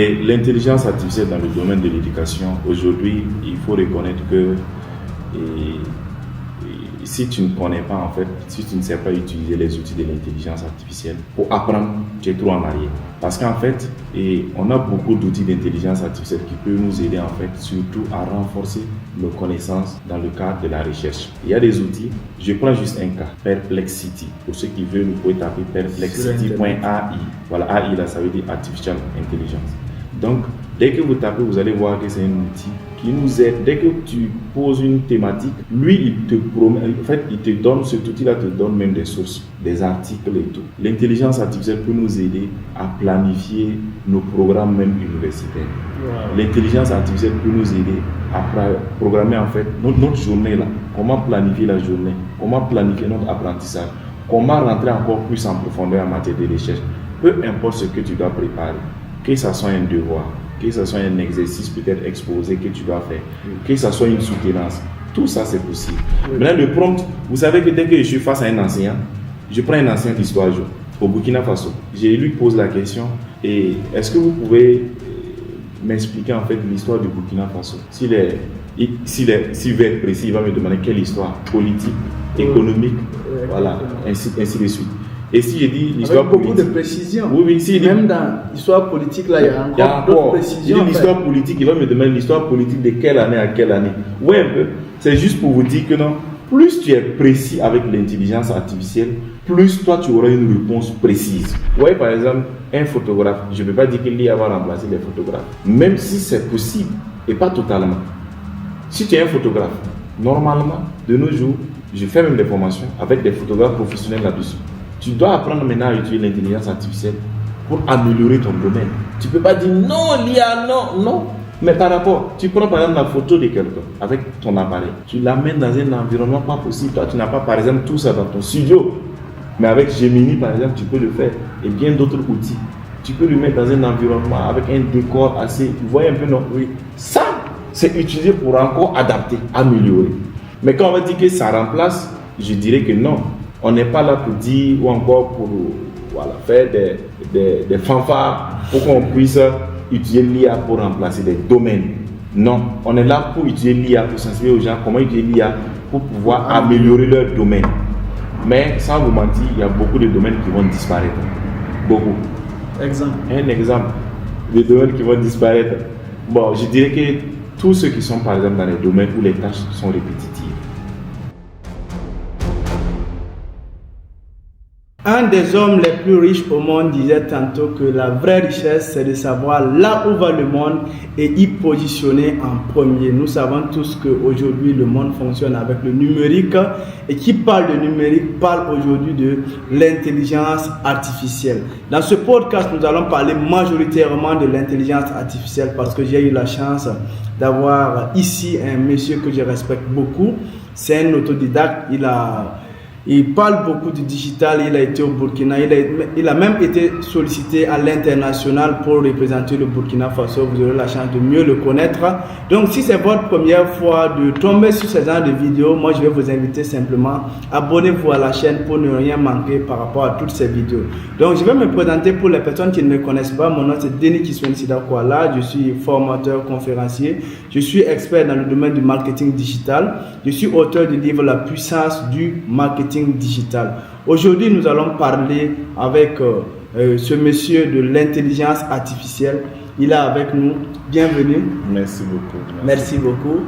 Et l'intelligence artificielle dans le domaine de l'éducation, aujourd'hui, il faut reconnaître que si tu ne connais pas, en fait, si tu ne sais pas utiliser les outils de l'intelligence artificielle pour apprendre, tu es trop en arrière. Parce qu'en fait, on a beaucoup d'outils d'intelligence artificielle qui peuvent nous aider, en fait, surtout à renforcer nos connaissances dans le cadre de la recherche. Il y a des outils, je prends juste un cas, Perplexity. Pour ceux qui veulent, vous pouvez taper perplexity.ai. Voilà, AI, là, ça veut dire Artificial Intelligence. Donc, dès que vous tapez, vous allez voir que c'est un outil qui nous aide. Dès que tu poses une thématique, lui, il te promet, en fait, il te donne, cet outil-là te donne même des sources, des articles et tout. L'intelligence artificielle peut nous aider à planifier nos programmes même universitaires. Wow. L'intelligence artificielle peut nous aider à programmer, en fait, notre journée là. Comment planifier la journée, comment planifier notre apprentissage, comment rentrer encore plus en profondeur en matière de recherche. Peu importe ce que tu dois préparer, que ce soit un devoir, que ce soit un exercice peut-être exposé que tu dois faire, que ce soit une soutenance, tout ça c'est possible. Maintenant le prompt, vous savez que dès que je suis face à un enseignant, je prends un enseignant d'histoire au Burkina Faso, je lui pose la question, et est-ce que vous pouvez m'expliquer en fait l'histoire du Burkina Faso? S'il veut être précis, il va me demander quelle histoire, politique, économique, voilà, ainsi de suite. Et si je dis l'histoire politique, beaucoup de précision. Oui, si même dans l'histoire politique, là, il y a encore d'autres précisions. Il dit l'histoire politique, il va me demander l'histoire politique de quelle année à quelle année. Oui, un peu. C'est juste pour vous dire que non, plus tu es précis avec l'intelligence artificielle, plus toi tu auras une réponse précise. Vous voyez, par exemple, un photographe, je ne peux pas dire que l'IA va remplacer les photographes, même si c'est possible, et pas totalement. Si tu es un photographe, normalement, de nos jours, je fais même des formations avec des photographes professionnels là-dessus. Tu dois apprendre maintenant à utiliser l'intelligence artificielle pour améliorer ton domaine. Tu ne peux pas dire non, l'IA, non. Mais par rapport, tu prends par exemple la photo de quelqu'un avec ton appareil, tu l'amènes dans un environnement pas possible. Toi, tu n'as pas par exemple tout ça dans ton studio. Mais avec Gemini, par exemple, tu peux le faire. Et bien d'autres outils. Tu peux le mettre dans un environnement avec un décor assez. Vous voyez un peu, non? Oui. Ça, c'est utilisé pour encore adapter, améliorer. Mais quand on va dire que ça remplace, je dirais que non. On n'est pas là pour dire ou encore pour faire des fanfares pour qu'on puisse utiliser l'IA pour remplacer des domaines. Non, on est là pour utiliser l'IA, pour sensibiliser aux gens comment utiliser l'IA pour pouvoir améliorer leur domaine. Mais sans vous mentir, il y a beaucoup de domaines qui vont disparaître. Beaucoup. Exemple. Un exemple de domaines qui vont disparaître. Bon, je dirais que tous ceux qui sont par exemple dans les domaines où les tâches sont répétitives. Un des hommes les plus riches au monde disait tantôt que la vraie richesse, c'est de savoir là où va le monde et y positionner en premier. Nous savons tous qu'aujourd'hui, le monde fonctionne avec le numérique et qui parle de numérique parle aujourd'hui de l'intelligence artificielle. Dans ce podcast, nous allons parler majoritairement de l'intelligence artificielle parce que j'ai eu la chance d'avoir ici un monsieur que je respecte beaucoup. C'est un autodidacte, il parle beaucoup du digital, il a été au Burkina, il a même été sollicité à l'international pour représenter le Burkina Faso. Vous aurez la chance de mieux le connaître. Donc si c'est votre première fois de tomber sur ce genre de vidéos, moi je vais vous inviter simplement, abonnez-vous à la chaîne pour ne rien manquer par rapport à toutes ces vidéos. Donc je vais me présenter pour les personnes qui ne me connaissent pas. Mon nom c'est Denis Kiswen Sidakwala, je suis formateur, conférencier, je suis expert dans le domaine du marketing digital, je suis auteur du livre La puissance du marketing digital. Aujourd'hui, nous allons parler avec ce monsieur de l'intelligence artificielle. Il est avec nous. Bienvenue. Merci beaucoup. Merci beaucoup.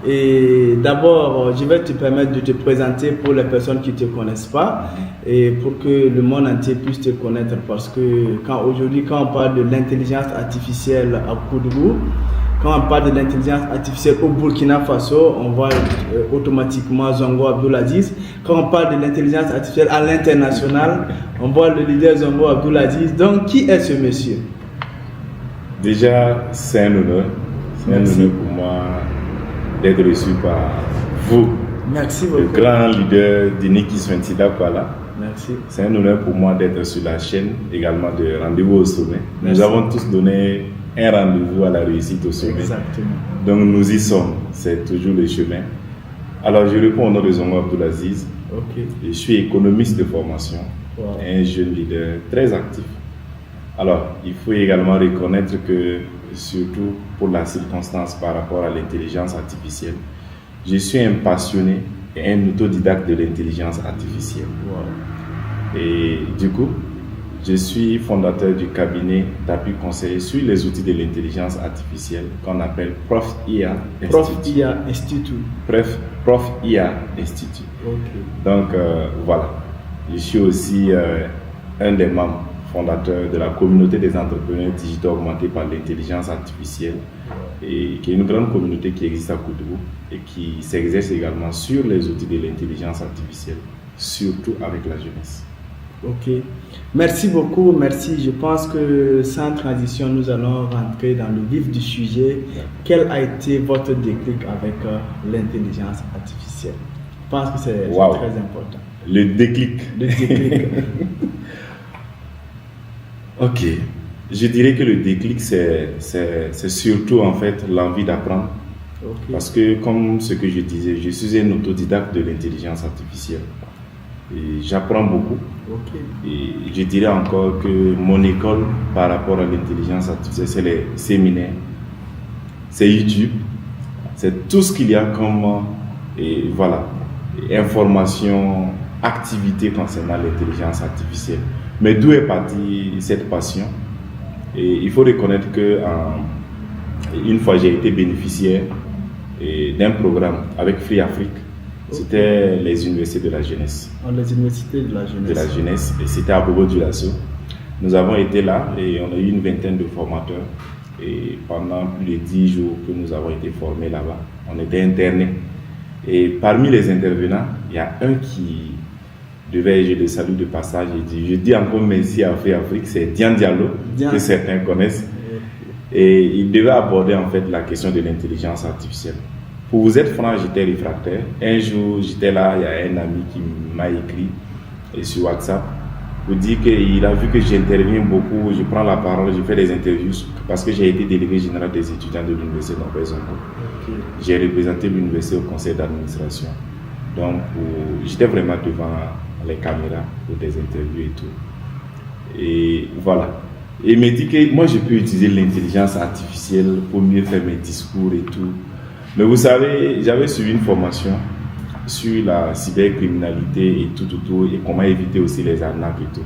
Et d'abord, je vais te permettre de te présenter pour les personnes qui ne te connaissent pas et pour que le monde entier puisse te connaître parce que aujourd'hui, quand on parle de l'intelligence artificielle à Koudougou, quand on parle de l'intelligence artificielle au Burkina Faso, on voit automatiquement Zongo Abdoulaziz. Quand on parle de l'intelligence artificielle à l'international, on voit le leader Zongo Abdoulaziz. Donc, qui est ce monsieur? Déjà, c'est un honneur. C'est un honneur pour moi d'être reçu par vous. Merci beaucoup. Le grand leader Denis Kiswen Sidakwala. Merci. C'est un honneur pour moi d'être sur la chaîne, également de Rendez-vous au sommet. Merci. Nous avons tous donné un rendez-vous à la réussite au sommet. Exactement. Donc nous y sommes, c'est toujours le chemin. Alors je réponds au nom de Zongo Abdoulaziz. Okay. Je suis économiste de formation, wow. Un jeune leader très actif. Alors, il faut également reconnaître que, surtout pour la circonstance par rapport à l'intelligence artificielle, je suis un passionné et un autodidacte de l'intelligence artificielle. Wow. Et du coup, je suis fondateur du cabinet d'appui conseil sur les outils de l'intelligence artificielle qu'on appelle Prof IA Institute. IA Institute. Prof IA Institute. Okay. Donc voilà, je suis aussi un des membres fondateurs de la communauté des entrepreneurs digitaux augmentés par l'intelligence artificielle, et qui est une grande communauté qui existe à Koudou et qui s'exerce également sur les outils de l'intelligence artificielle, surtout avec la jeunesse. Ok, merci beaucoup, merci. Je pense que sans transition, nous allons rentrer dans le vif du sujet. Quel a été votre déclic avec l'intelligence artificielle? Je pense que c'est très important. Le déclic. Le déclic. Ok, je dirais que le déclic, c'est surtout en fait l'envie d'apprendre. Okay. Parce que comme ce que je disais, je suis un autodidacte de l'intelligence artificielle. Et j'apprends beaucoup. Okay. Et je dirais encore que mon école par rapport à l'intelligence artificielle, c'est les séminaires, c'est YouTube, c'est tout ce qu'il y a comme information, activité concernant l'intelligence artificielle. Mais d'où est partie cette passion? Et il faut reconnaître que une fois j'ai été bénéficiaire d'un programme avec Free Afrique. C'était les universités de la jeunesse. Les universités de la jeunesse. De la jeunesse. Et c'était à Bobo-Dioulasso. Nous avons été là et on a eu une vingtaine de formateurs. Et pendant plus de 10 jours que nous avons été formés là-bas, on était internés. Et parmi les intervenants, il y a un qui devait, je le salue de passage, je dis encore merci à Free Afrique, c'est Dian Diallo, que certains connaissent. Et il devait aborder en fait la question de l'intelligence artificielle. Pour vous être franc, j'étais réfractaire. Un jour, j'étais là, il y a un ami qui m'a écrit sur WhatsApp pour dire qu'il a vu que j'interviens beaucoup, je prends la parole, je fais des interviews parce que j'ai été délégué général des étudiants de l'université Norbert Zongo. Okay. J'ai représenté l'université au conseil d'administration. Donc, j'étais vraiment devant les caméras pour des interviews et tout. Et voilà. Et il m'a dit que moi, je peux utiliser l'intelligence artificielle pour mieux faire mes discours et tout. Mais vous savez, j'avais suivi une formation sur la cybercriminalité et tout, et comment éviter aussi les arnaques et tout.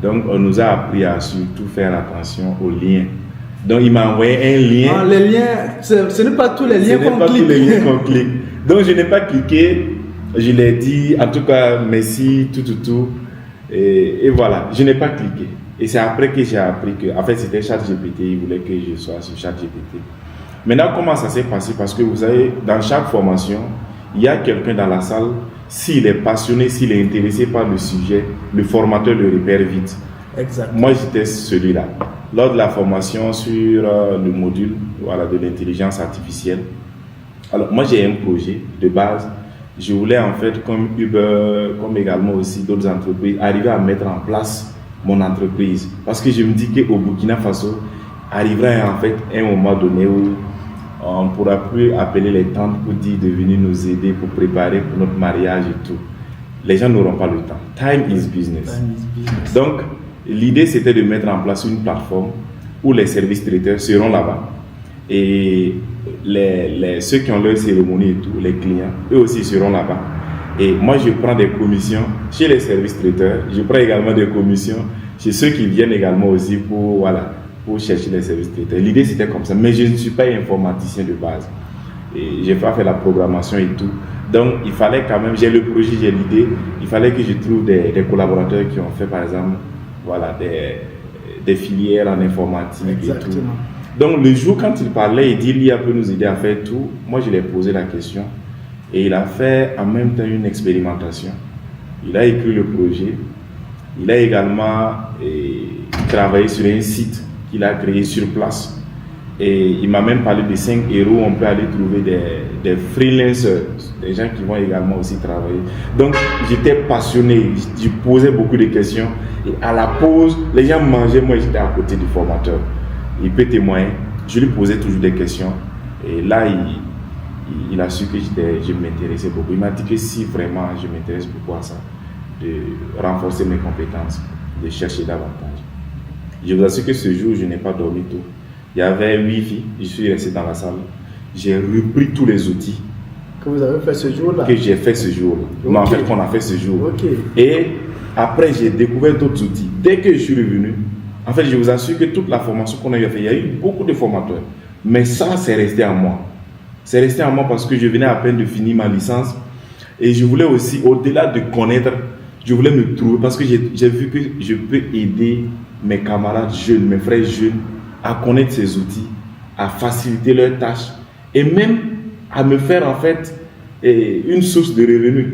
Donc, on nous a appris à surtout faire attention aux liens. Donc, il m'a envoyé un lien. Ah, les liens, ce n'est pas tous les liens qu'on clique. Ce n'est pas tous les liens qu'on clique. Donc, je n'ai pas cliqué. Je l'ai dit, en tout cas, merci, tout. Et voilà, je n'ai pas cliqué. Et c'est après que j'ai appris que, en fait, c'était ChatGPT. Il voulait que je sois sur ChatGPT. Maintenant, comment ça s'est passé? Parce que vous savez, dans chaque formation, il y a quelqu'un dans la salle, s'il est passionné, s'il est intéressé par le sujet, le formateur le repère vite. Exactement. Moi, j'étais celui-là. Lors de la formation sur le module de l'intelligence artificielle, alors moi, j'ai un projet de base. Je voulais en fait, comme Uber, comme également aussi d'autres entreprises, arriver à mettre en place mon entreprise. Parce que je me dis qu'au Burkina Faso, arrivera en fait un moment donné où on ne pourra plus appeler les tantes pour dire de venir nous aider pour préparer pour notre mariage et tout. Les gens n'auront pas le temps. Time is business. Donc, l'idée c'était de mettre en place une plateforme où les services traiteurs seront là-bas. Et ceux qui ont leur cérémonie et tout, les clients, eux aussi seront là-bas. Et moi, je prends des commissions chez les services traiteurs. Je prends également des commissions chez ceux qui viennent également aussi pour chercher les services traiteurs. L'idée, c'était comme ça. Mais je ne suis pas informaticien de base. Et je n'ai pas fait la programmation et tout. Donc, il fallait quand même, j'ai le projet, j'ai l'idée. Il fallait que je trouve des collaborateurs qui ont fait, par exemple, des filières en informatique. Exactement. Et tout. Donc, le jour, quand il parlait, il dit, l'IA peut nous aider à faire tout. Moi, je lui ai posé la question. Et il a fait en même temps une expérimentation. Il a écrit le projet. Il a également travaillé sur un site qu'il a créé sur place. Et il m'a même parlé de 5 héros où on peut aller trouver des freelancers, des gens qui vont également aussi travailler. Donc, j'étais passionné. Je posais beaucoup de questions. Et à la pause, les gens mangeaient. Moi, j'étais à côté du formateur. Il peut témoigner. Je lui posais toujours des questions. Et là, il a su que je m'intéressais beaucoup. Il m'a dit que si vraiment je m'intéresse beaucoup à ça, de renforcer mes compétences, de chercher davantage. Je vous assure que ce jour, je n'ai pas dormi tôt. Il y avait 8 filles, je suis resté dans la salle. J'ai repris tous les outils que vous avez fait ce jour-là. Que j'ai fait ce jour-là. Okay. Non, en fait, qu'on a fait ce jour. Okay. Et après, j'ai découvert d'autres outils. Dès que je suis revenu, en fait, je vous assure que toute la formation qu'on a eu à faire, il y a eu beaucoup de formateurs. Mais ça, c'est resté à moi. C'est resté à moi parce que je venais à peine de finir ma licence. Et je voulais aussi, au-delà de connaître, je voulais me trouver parce que j'ai vu que je peux aider mes camarades jeunes, mes frères jeunes, à connaître ces outils, à faciliter leurs tâches et même à me faire en fait une source de revenus.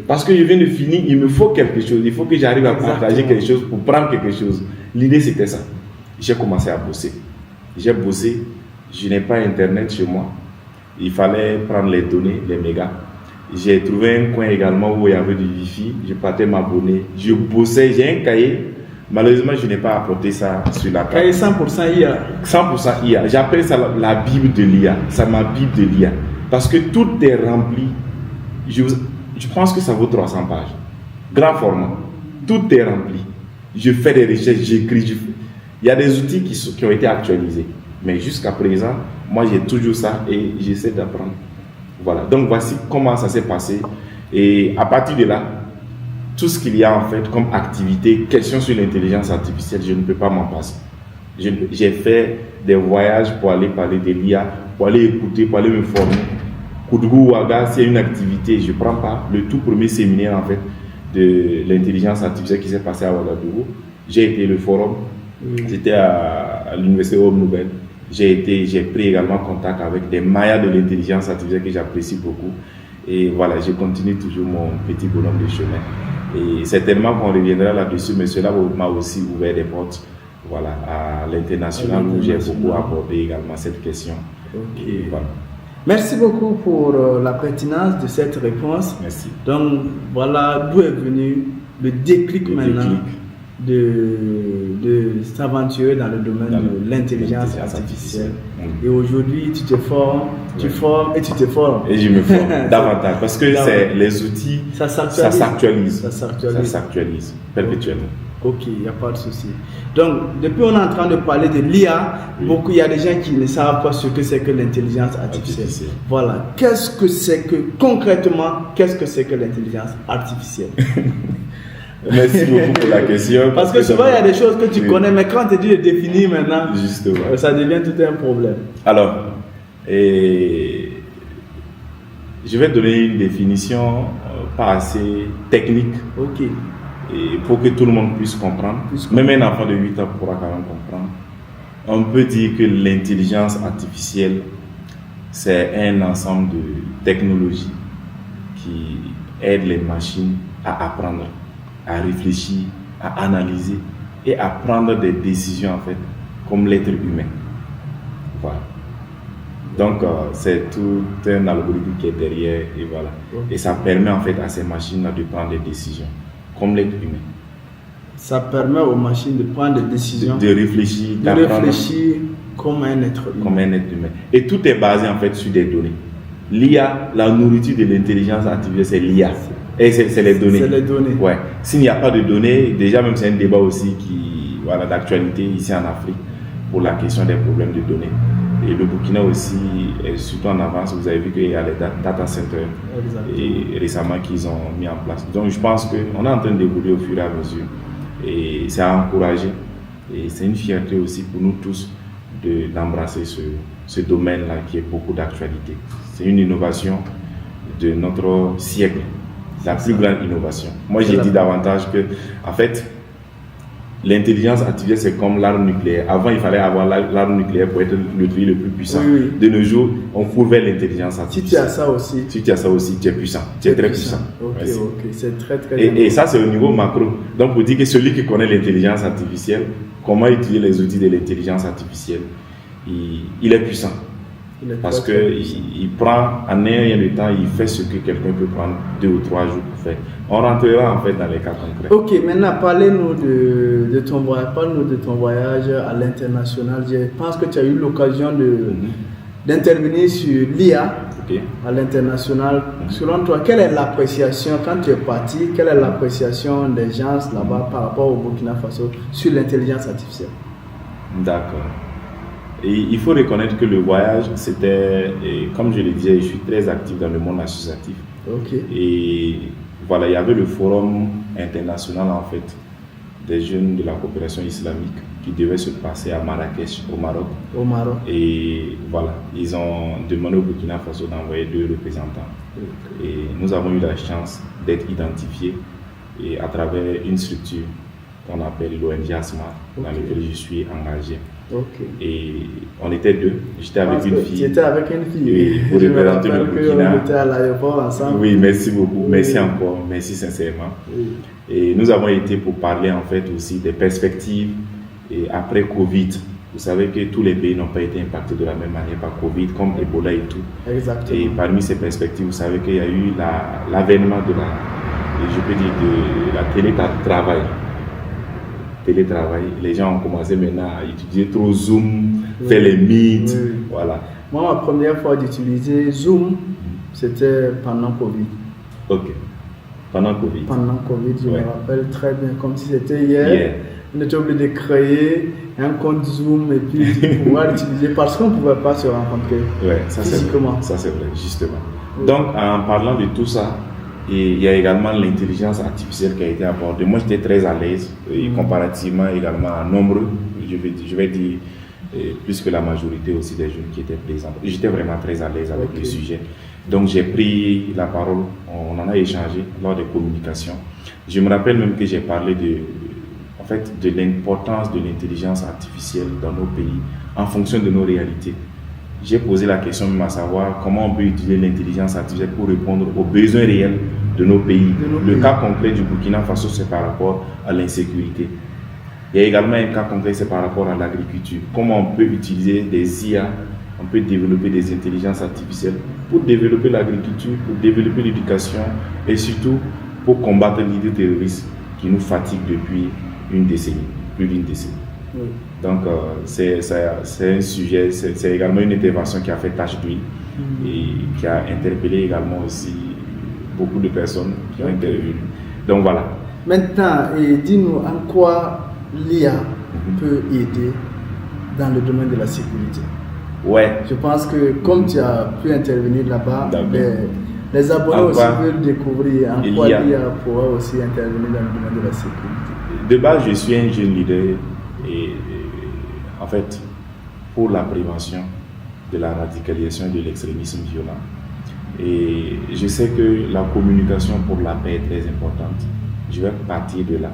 Parce que je viens de finir, il me faut quelque chose, il faut que j'arrive à partager quelque chose pour prendre quelque chose. L'idée c'était ça. J'ai commencé à bosser. J'ai bossé, je n'ai pas internet chez moi. Il fallait prendre les données, les mégas. J'ai trouvé un coin également où il y avait du Wi-Fi. Je partais m'abonner. Je bossais, j'ai un cahier. Malheureusement, je n'ai pas apporté ça sur la carte. Cahier 100% IA. 100% IA. J'appelle ça la Bible de l'IA. C'est ma Bible de l'IA. Parce que tout est rempli. Je pense que ça vaut 300 pages. Grand format. Tout est rempli. Je fais des recherches, j'écris. Il y a des outils qui ont été actualisés. Mais jusqu'à présent, moi j'ai toujours ça et j'essaie d'apprendre. Voilà. Donc voici comment ça s'est passé. Et à partir de là, tout ce qu'il y a en fait comme activité, question sur l'intelligence artificielle, je ne peux pas m'en passer. J'ai fait des voyages pour aller parler de l'IA, pour aller écouter, pour aller me former. Koudgou Ouaga, c'est une activité, je ne prends pas le tout premier séminaire en fait de l'intelligence artificielle qui s'est passé à Ouagadougou. J'ai été le forum, j'étais à l'université Homme Nouvelle. J'ai pris également contact avec des mayas de l'intelligence artificielle que j'apprécie beaucoup. Et voilà, je continue toujours mon petit bonhomme de chemin. Et certainement qu'on reviendra là-dessus, mais cela m'a aussi ouvert des portes, voilà, à l'international où j'ai beaucoup abordé également cette question. Okay. Et voilà. Merci beaucoup pour la pertinence de cette réponse. Merci. Donc voilà d'où est venu le déclic maintenant de s'aventurer dans le domaine de l'intelligence artificielle. Et aujourd'hui, tu te formes, tu formes et tu te formes. Et je me forme davantage parce que les outils, ça s'actualise perpétuellement. Ok, il n'y a pas de souci. Donc, depuis on est en train de parler de l'IA, il y a des gens qui ne savent pas ce que c'est que l'intelligence artificielle. Voilà, concrètement, qu'est-ce que c'est que l'intelligence artificielle? Merci beaucoup pour la question. Parce que souvent il y a des choses que tu connais, mais quand tu dis de définir maintenant, justement, ça devient tout un problème. Alors, je vais donner une définition pas assez technique. Ok. Et pour que tout le monde puisse comprendre. Même un enfant de 8 ans pourra quand même comprendre. On peut dire que l'intelligence artificielle, c'est un ensemble de technologies qui aident les machines à apprendre, à réfléchir, à analyser et à prendre des décisions en fait, comme l'être humain. Voilà. Donc c'est tout un algorithme qui est derrière et voilà. Et ça permet en fait à ces machines-là de prendre des décisions, comme l'être humain. Ça permet aux machines de prendre des décisions, de réfléchir, comme un être humain. Comme un être humain. Et tout est basé en fait sur des données. L'IA, la nourriture de l'intelligence artificielle, c'est l'IA. Et c'est les données. C'est les données. Ouais. S'il n'y a pas de données, déjà même c'est un débat aussi d'actualité ici en Afrique pour la question des problèmes de données. Et le Burkina aussi est surtout en avance. Vous avez vu qu'il y a les data centers et récemment qu'ils ont mis en place. Donc je pense qu'on est en train d'évoluer au fur et à mesure. Et c'est à encourager. Et c'est une fierté aussi pour nous tous d'embrasser ce domaine-là qui est beaucoup d'actualité. C'est une innovation de notre siècle. La plus grande innovation. Moi, j'ai dit davantage que, en fait, l'intelligence artificielle, c'est comme l'arme nucléaire. Avant, il fallait avoir l'arme nucléaire pour être le pays le plus puissant. Oui. De nos jours, on court vers l'intelligence artificielle. Si tu as ça aussi. Si tu as ça aussi, tu es puissant. Tu es très puissant. Ok, c'est très et ça, c'est au niveau macro. Donc, pour dire que celui qui connaît l'intelligence artificielle, comment utiliser les outils de l'intelligence artificielle, il est puissant. Parce qu'il prend en un rien de temps, il fait ce que quelqu'un peut prendre 2 ou 3 jours pour faire. On rentrera en fait dans les cas concrets. Ok, maintenant parlez-nous de ton voyage. Parle-nous de ton voyage à l'international. Je pense que tu as eu l'occasion d'intervenir sur l'IA à l'international. Selon toi, quelle est l'appréciation, quand tu es parti, quelle est l'appréciation des gens là-bas par rapport au Burkina Faso sur l'intelligence artificielle? D'accord. Et il faut reconnaître que le voyage, c'était, comme je le disais, je suis très actif dans le monde associatif. Ok. Et voilà, il y avait le forum international en fait des jeunes de la coopération islamique qui devait se passer à Marrakech, au Maroc. Au Maroc. Et voilà, ils ont demandé au Burkina Faso d'envoyer 2 représentants. Ok. Et nous avons eu la chance d'être identifiés et à travers une structure qu'on appelle l'ONG ASMA, dans laquelle je suis engagé. Ok. Et on était 2. J'étais avec une fille. Tu étais avec une fille. Oui, pour représenter le Burkina. On était à l'aéroport ensemble. Oui, merci beaucoup. Oui. Merci encore. Merci sincèrement. Oui. Et nous avons été pour parler en fait aussi des perspectives et après Covid. Vous savez que tous les pays n'ont pas été impactés de la même manière par Covid, comme Ebola et tout. Exactement. Et parmi ces perspectives, vous savez qu'il y a eu l'avènement de je peux dire, de la télétravail. Les gens ont commencé maintenant à utiliser trop Zoom, faire les meets, voilà. Moi, ma première fois d'utiliser Zoom, c'était pendant Covid. Ok. Pendant Covid. Pendant Covid, je me rappelle très bien, comme si c'était hier. On était obligé de créer un compte Zoom et puis de pouvoir l'utiliser parce qu'on ne pouvait pas se rencontrer physiquement. Ça c'est vrai, justement. Donc, en parlant de tout ça, et il y a également l'intelligence artificielle qui a été abordée. Moi, j'étais très à l'aise, et comparativement également à nombreux, je vais dire, plus que la majorité aussi des jeunes qui étaient présents. J'étais vraiment très à l'aise avec le sujet. Donc, j'ai pris la parole, on en a échangé lors des communications. Je me rappelle même que j'ai parlé de l'importance de l'intelligence artificielle dans nos pays en fonction de nos réalités. J'ai posé la question même à savoir comment on peut utiliser l'intelligence artificielle pour répondre aux besoins réels de nos pays. Le cas concret du Burkina Faso, c'est par rapport à l'insécurité. Il y a également un cas concret, c'est par rapport à l'agriculture. Comment on peut utiliser des IA, on peut développer des intelligences artificielles pour développer l'agriculture, pour développer l'éducation et surtout pour combattre l'idée terroriste qui nous fatigue depuis une décennie, plus d'une décennie. Oui. Donc, c'est un sujet, c'est également une intervention qui a fait tache d'huile et qui a interpellé également aussi beaucoup de personnes qui ont intervenu. Donc, voilà. Maintenant, dis-nous en quoi l'IA peut aider dans le domaine de la sécurité. Ouais. Je pense que comme tu as pu intervenir là-bas, les abonnés aussi veulent découvrir en quoi l'IA pourra aussi intervenir dans le domaine de la sécurité. De base, je suis un jeune leader et en fait, pour la prévention de la radicalisation et de l'extrémisme violent. Et je sais que la communication pour la paix est très importante. Je vais partir de là.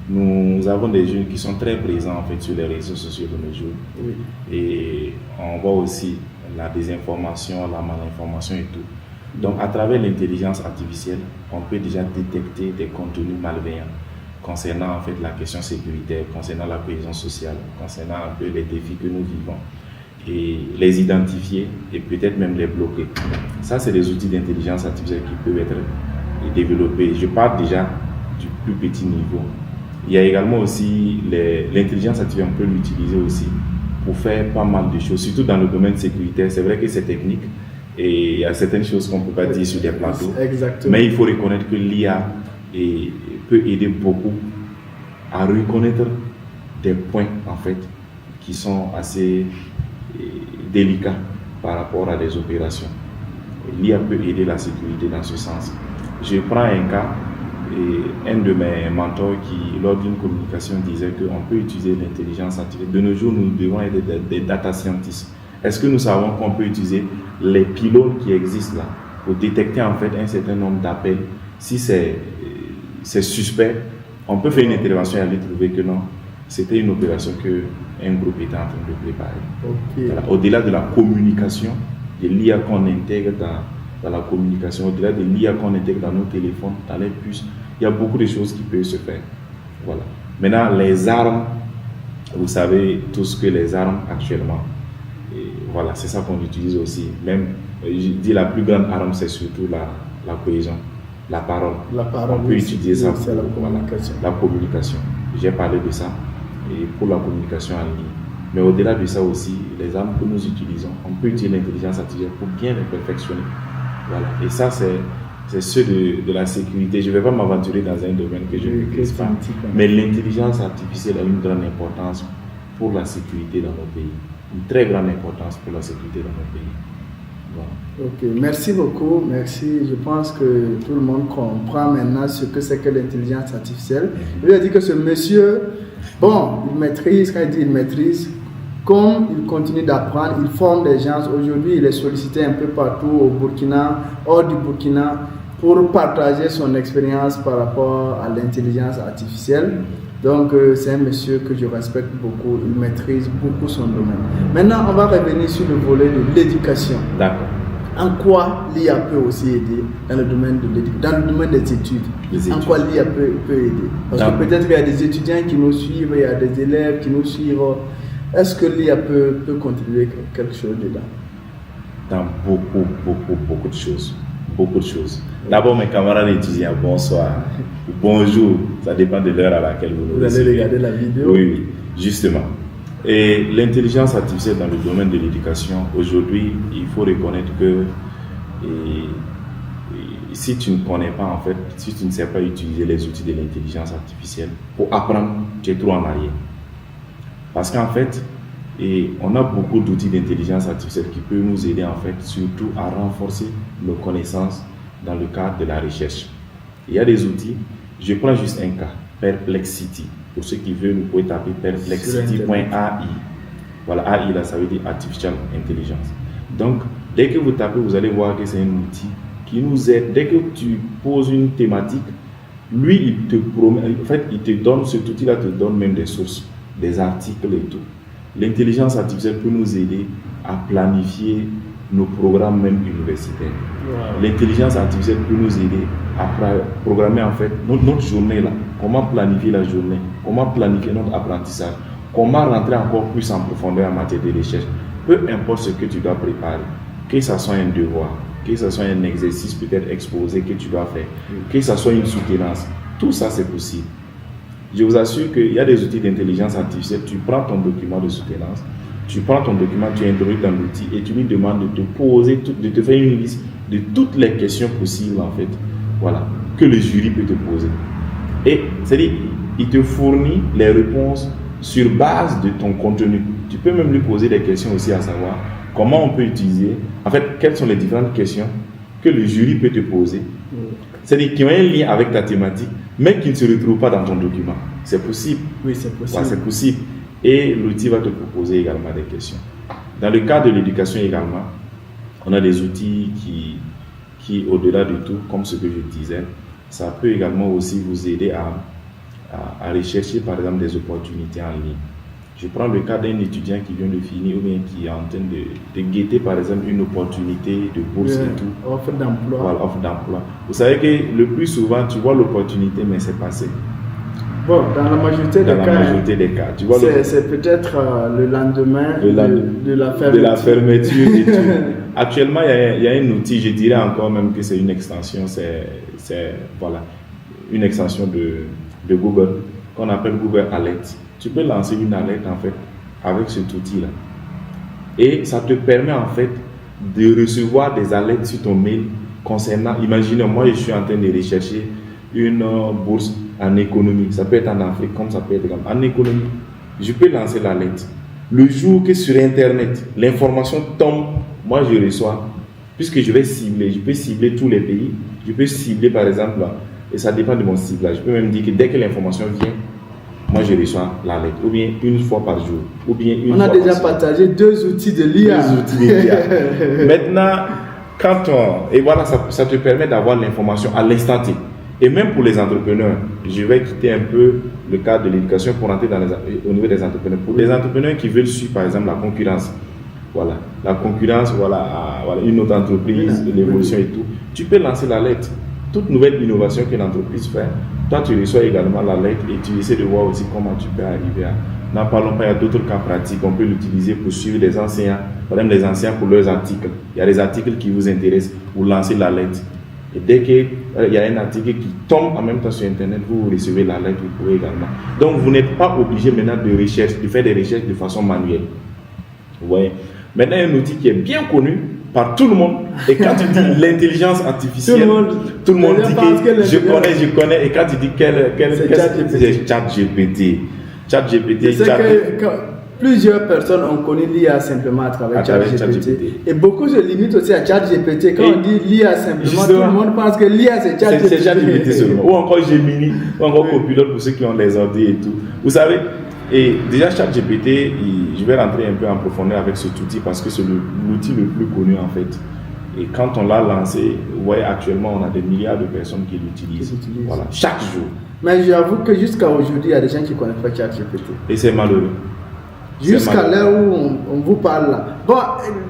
Nous avons des jeunes qui sont très présents en fait sur les réseaux sociaux de nos jours. Oui. Et on voit aussi la désinformation, la malinformation et tout. Donc à travers l'intelligence artificielle, on peut déjà détecter des contenus malveillants concernant en fait la question sécuritaire, concernant la cohésion sociale, concernant un peu les défis que nous vivons et les identifier et peut-être même les bloquer. Ça, c'est des outils d'intelligence artificielle qui peuvent être développés. Je parle déjà du plus petit niveau. Il y a également aussi l'intelligence artificielle, on peut l'utiliser aussi pour faire pas mal de choses, surtout dans le domaine sécuritaire. C'est vrai que c'est technique et il y a certaines choses qu'on ne peut pas dire sur des plateaux. Exactement. Mais il faut reconnaître que l'IA peut aider beaucoup à reconnaître des points en fait qui sont assez délicats par rapport à des opérations. L'IA peut aider la sécurité dans ce sens. Je prends un cas, un de mes mentors qui, lors d'une communication, disait qu'on peut utiliser l'intelligence artificielle. De nos jours, nous devons être des data scientists. Est-ce que nous savons qu'on peut utiliser les pylônes qui existent là pour détecter en fait un certain nombre d'appels? Si c'est suspect, on peut faire une intervention et aller trouver que non, c'était une opération qu'un groupe était en train de préparer. Okay. Voilà. Au-delà de la communication, de l'IA qu'on intègre dans la communication, au-delà de l'IA qu'on intègre dans nos téléphones, dans les puces, il y a beaucoup de choses qui peuvent se faire. Voilà. Maintenant, les armes, vous savez tous que les armes actuellement, voilà, c'est ça qu'on utilise aussi. Même, je dis la plus grande arme, c'est surtout la cohésion. La parole. On peut utiliser ça pour la communication. La communication. J'ai parlé de ça. Et pour la communication en ligne, Mais au-delà de ça aussi, les armes que nous utilisons, on peut utiliser l'intelligence artificielle pour bien les perfectionner. Voilà. Et ça, c'est ceux de la sécurité. Je ne vais pas m'aventurer dans un domaine que je ne maîtrise pas. Mais l'intelligence artificielle a une grande importance pour la sécurité dans nos pays. Une très grande importance pour la sécurité dans nos pays. Voilà. Ok, merci beaucoup. Merci. Je pense que tout le monde comprend maintenant ce que c'est que l'intelligence artificielle. Il a dit que ce monsieur, bon, il maîtrise, quand il dit il maîtrise, comme il continue d'apprendre, il forme des gens. Aujourd'hui, il est sollicité un peu partout au Burkina, hors du Burkina, pour partager son expérience par rapport à l'intelligence artificielle. Donc, c'est un monsieur que je respecte beaucoup. Il maîtrise beaucoup son domaine. Maintenant, on va revenir sur le volet de l'éducation. D'accord. En quoi l'IA peut aussi aider dans le domaine de l'éducation, dans le domaine des études? En quoi l'IA peut aider? Parce que peut-être qu'il y a des étudiants qui nous suivent, il y a des élèves qui nous suivent. Est-ce que l'IA peut contribuer quelque chose dedans? Dans beaucoup de choses. Beaucoup de choses. D'abord, mes camarades étudiants, bonsoir. Bonjour. Ça dépend de l'heure à laquelle vous allez regarder la vidéo. Oui, justement. Et l'intelligence artificielle dans le domaine de l'éducation, aujourd'hui, il faut reconnaître que si tu ne connais pas, en fait, si tu ne sais pas utiliser les outils de l'intelligence artificielle pour apprendre, tu es trop en arrière. Parce qu'en fait, on a beaucoup d'outils d'intelligence artificielle qui peuvent nous aider, en fait, surtout à renforcer nos connaissances dans le cadre de la recherche. Il y a des outils, je prends juste un cas, Perplexity. Pour ceux qui veulent, vous pouvez taper perplexity.ai. Voilà, AI, là, ça veut dire Artificial Intelligence. Donc, dès que vous tapez, vous allez voir que c'est un outil qui nous aide. Dès que tu poses une thématique, lui, il te promet, en fait, il te donne, cet outil-là te donne même des sources, des articles et tout. L'intelligence artificielle peut nous aider à planifier nos programmes même universitaires. Wow. L'intelligence artificielle peut nous aider à programmer en fait notre journée là. Comment planifier la journée, comment planifier notre apprentissage, comment rentrer encore plus en profondeur en matière de recherche. Peu importe ce que tu dois préparer, que ce soit un devoir, que ce soit un exercice peut-être exposé que tu dois faire, que ce soit une soutenance, tout ça c'est possible. Je vous assure qu'il y a des outils d'intelligence artificielle. Tu prends ton document de soutenance, tu prends ton document, tu introduis dans l'outil et tu lui demandes de te poser, de te faire une liste de toutes les questions possibles en fait, voilà, que le jury peut te poser. Et c'est-à-dire, il te fournit les réponses sur base de ton contenu. Tu peux même lui poser des questions aussi à savoir comment on peut utiliser, en fait, quelles sont les différentes questions que le jury peut te poser. C'est-à-dire qui ont un lien avec ta thématique, mais qui ne se retrouvent pas dans ton document. C'est possible. Oui, c'est possible. Voilà, c'est possible. Et l'outil va te proposer également des questions. Dans le cadre de l'éducation également, on a des outils qui au-delà de tout, comme ce que je disais, ça peut également aussi vous aider à rechercher par exemple des opportunités en ligne. Je prends le cas d'un étudiant qui vient de finir ou bien qui est en train de guetter par exemple une opportunité de bourse et tout. Offre d'emploi. Voilà, offre d'emploi. Vous savez que le plus souvent, tu vois l'opportunité, mais c'est passé. Bon, dans la majorité des cas, tu vois c'est peut-être le lendemain de la fermeture. De la fermeture et tout. Actuellement, il y a un outil, je dirais encore même que c'est une extension, c'est voilà, une extension de Google qu'on appelle Google Alert. Tu peux lancer une alerte en fait avec cet outil-là. Et ça te permet en fait de recevoir des alertes sur ton mail concernant, imaginez, moi je suis en train de rechercher une bourse en économie. Ça peut être en Afrique comme ça peut être en économie. Je peux lancer l'alerte. Le jour que sur Internet, l'information tombe, moi je reçois, puisque je vais cibler, je peux cibler tous les pays, je peux cibler par exemple, et ça dépend de mon ciblage. Je peux même dire que dès que l'information vient, moi je reçois l'alerte, ou bien une fois par jour, ou bien une fois par On a déjà partagé deux outils de l'IA. Maintenant, et voilà, ça te permet d'avoir l'information à l'instant T. Et même pour les entrepreneurs, je vais quitter un peu le cadre de l'éducation pour entrer au niveau des entrepreneurs. Pour les entrepreneurs qui veulent suivre par exemple la concurrence, voilà, la concurrence, voilà, une autre entreprise, l'évolution et tout, tu peux lancer l'alerte. Toute nouvelle innovation que l'entreprise fait, toi tu reçois également l'alerte et tu essaies de voir aussi comment tu peux arriver à. N'en parlons pas, il y a d'autres cas pratiques, on peut l'utiliser pour suivre les enseignants, par exemple les enseignants pour leurs articles. Il y a des articles qui vous intéressent, vous lancez l'alerte. Et dès qu'il y a un article qui tombe en même temps sur Internet, vous recevez l'alerte, vous pouvez également. Donc, vous n'êtes pas obligé maintenant de faire des recherches de façon manuelle. Vous voyez. Maintenant, un outil qui est bien connu par tout le monde. Et quand tu dis l'intelligence artificielle, tout le monde dit que je connais. Et quand tu dis c'est ChatGPT. Plusieurs personnes ont connu l'IA simplement à travers ChatGPT. Et beaucoup se limitent aussi à ChatGPT. Quand on dit l'IA simplement, tout le monde pense que l'IA c'est ChatGPT. C'est ChatGPT seulement. Ou encore Gemini, ou encore Copilot pour ceux qui ont les ordi et tout. Vous savez, et déjà ChatGPT, je vais rentrer un peu en profondeur avec cet outil parce que c'est l'outil le plus connu en fait. Et quand on l'a lancé, vous voyez actuellement on a des milliards de personnes qui l'utilisent. Voilà, chaque jour. Mais j'avoue que jusqu'à aujourd'hui, il y a des gens qui ne connaissent pas ChatGPT. Et c'est malheureux. Jusqu'à l'heure où on vous parle là. Bon,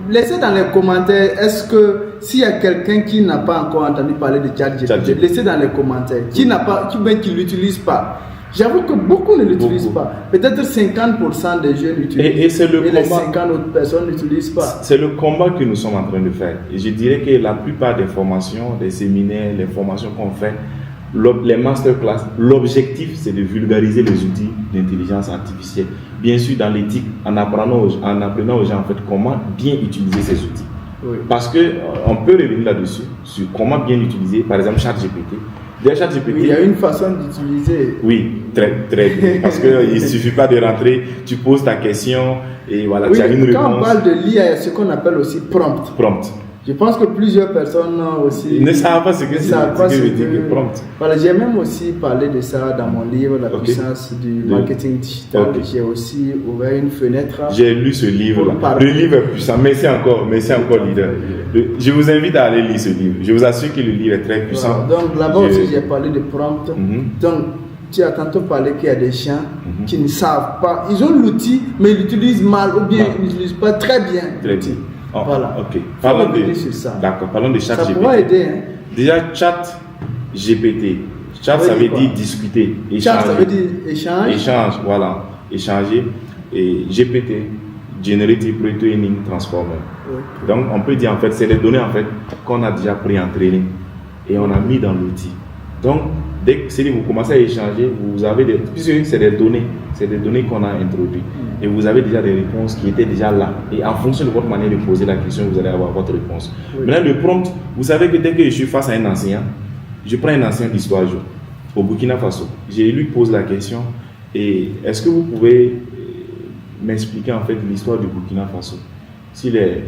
laissez dans les commentaires, est-ce que s'il y a quelqu'un qui n'a pas encore entendu parler de ChatGPT, laissez dans les commentaires, qui ne l'utilise pas. J'avoue que beaucoup ne l'utilisent pas. Peut-être 50% des jeunes l'utilisent. Et c'est le combat. Les 50 autres personnes n'utilisent pas. C'est le combat que nous sommes en train de faire. Et je dirais que la plupart des formations, des séminaires, les formations qu'on fait, les masterclass, l'objectif c'est de vulgariser les outils d'intelligence artificielle. Bien sûr dans l'éthique, en apprenant aux gens en fait comment bien utiliser ces outils. Oui. Parce qu'on peut revenir là-dessus, sur comment bien utiliser par exemple ChatGPT. Oui, il y a une façon d'utiliser. Oui, très bien. Parce qu'il ne suffit pas de rentrer, tu poses ta question et voilà, oui, tu as une réponse. Quand on parle de l'IA, il y a ce qu'on appelle aussi prompt. Je pense que plusieurs personnes aussi ne savent pas ce que veut dire prompt. Voilà, j'ai même aussi parlé de ça dans mon livre, La puissance du marketing digital. J'ai aussi ouvert une fenêtre. J'ai lu ce livre-là. Le livre est puissant. Merci encore, leader. Je vous invite à aller lire ce livre. Je vous assure que le livre est très puissant. Voilà. Donc là-bas aussi, j'ai parlé de prompt. Donc, tu as tantôt parlé qu'il y a des gens qui ne savent pas. Ils ont l'outil, mais ils l'utilisent mal ou bien ils ne l'utilisent pas très bien. Très bien. Oh, voilà. Ok. Parlons de ChatGPT. Ça pourra aider. Hein? Déjà, ChatGPT. Chat, ça veut dire discuter. Échanger. Chat, ça veut dire échange. Échange, voilà. Échanger. Et GPT, Generative Pre-Training Transformer. Okay. Donc, on peut dire en fait, c'est des données en fait qu'on a déjà pris en training et on a mis dans l'outil. Donc, dès que vous commencez à échanger, vous avez puisque c'est des données qu'on a introduites. Et vous avez déjà des réponses qui étaient déjà là. Et en fonction de votre manière de poser la question, vous allez avoir votre réponse. Oui. Maintenant, le prompt, vous savez que dès que je suis face à un enseignant, je prends un enseignant d'histoire au Burkina Faso. Je lui pose la question, et est-ce que vous pouvez m'expliquer en fait l'histoire du Burkina Faso? S'il veut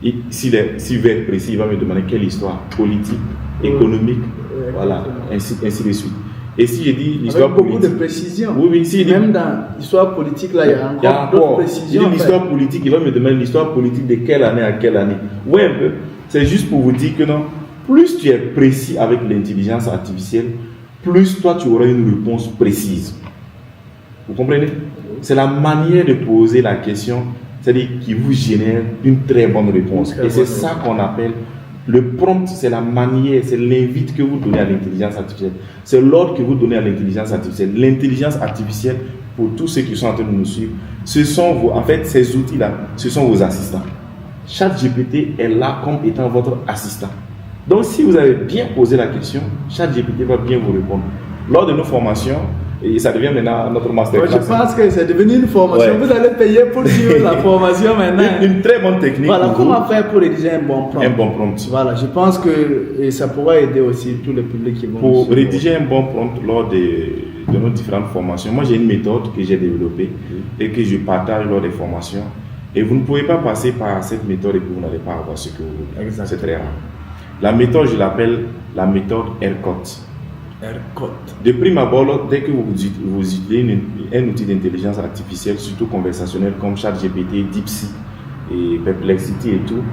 être précis, il va me demander quelle histoire politique, économique, voilà, ainsi de suite. Et si je dis l'histoire politique, beaucoup de précision. Oui, si même dans l'histoire politique, là, il y a encore d'autres précisions. Si l'histoire politique, il va me demander l'histoire politique de quelle année à quelle année. Oui, un peu. C'est juste pour vous dire que non, plus tu es précis avec l'intelligence artificielle, plus toi tu auras une réponse précise. Vous comprenez? C'est la manière de poser la question, c'est-à-dire qui vous génère une très bonne réponse. Et c'est ça qu'on appelle le prompt, c'est la manière, c'est l'invite que vous donnez à l'intelligence artificielle. C'est l'ordre que vous donnez à l'intelligence artificielle. L'intelligence artificielle, pour tous ceux qui sont en train de nous suivre, ce sont en fait, ces outils-là, ce sont vos assistants. ChatGPT est là comme étant votre assistant. Donc, si vous avez bien posé la question, ChatGPT va bien vous répondre. Lors de nos formations, et ça devient maintenant notre masterclass. Je pense que c'est devenu une formation. Ouais. Vous allez payer pour suivre la formation maintenant. Une très bonne technique. Voilà, comment faire pour rédiger un bon prompt. Un bon prompt. Voilà, je pense que ça pourra aider aussi tous les publics qui vont. Pour rédiger un bon prompt lors de nos différentes formations, moi j'ai une méthode que j'ai développée et que je partage lors des formations. Et vous ne pouvez pas passer par cette méthode et que vous n'allez pas avoir ce que vous voulez. C'est très rare. La méthode, je l'appelle la méthode ERCOT. De prime abord, dès que vous utilisez un outil d'intelligence artificielle, surtout conversationnel comme ChatGPT, DeepSeek et Perplexity et tout,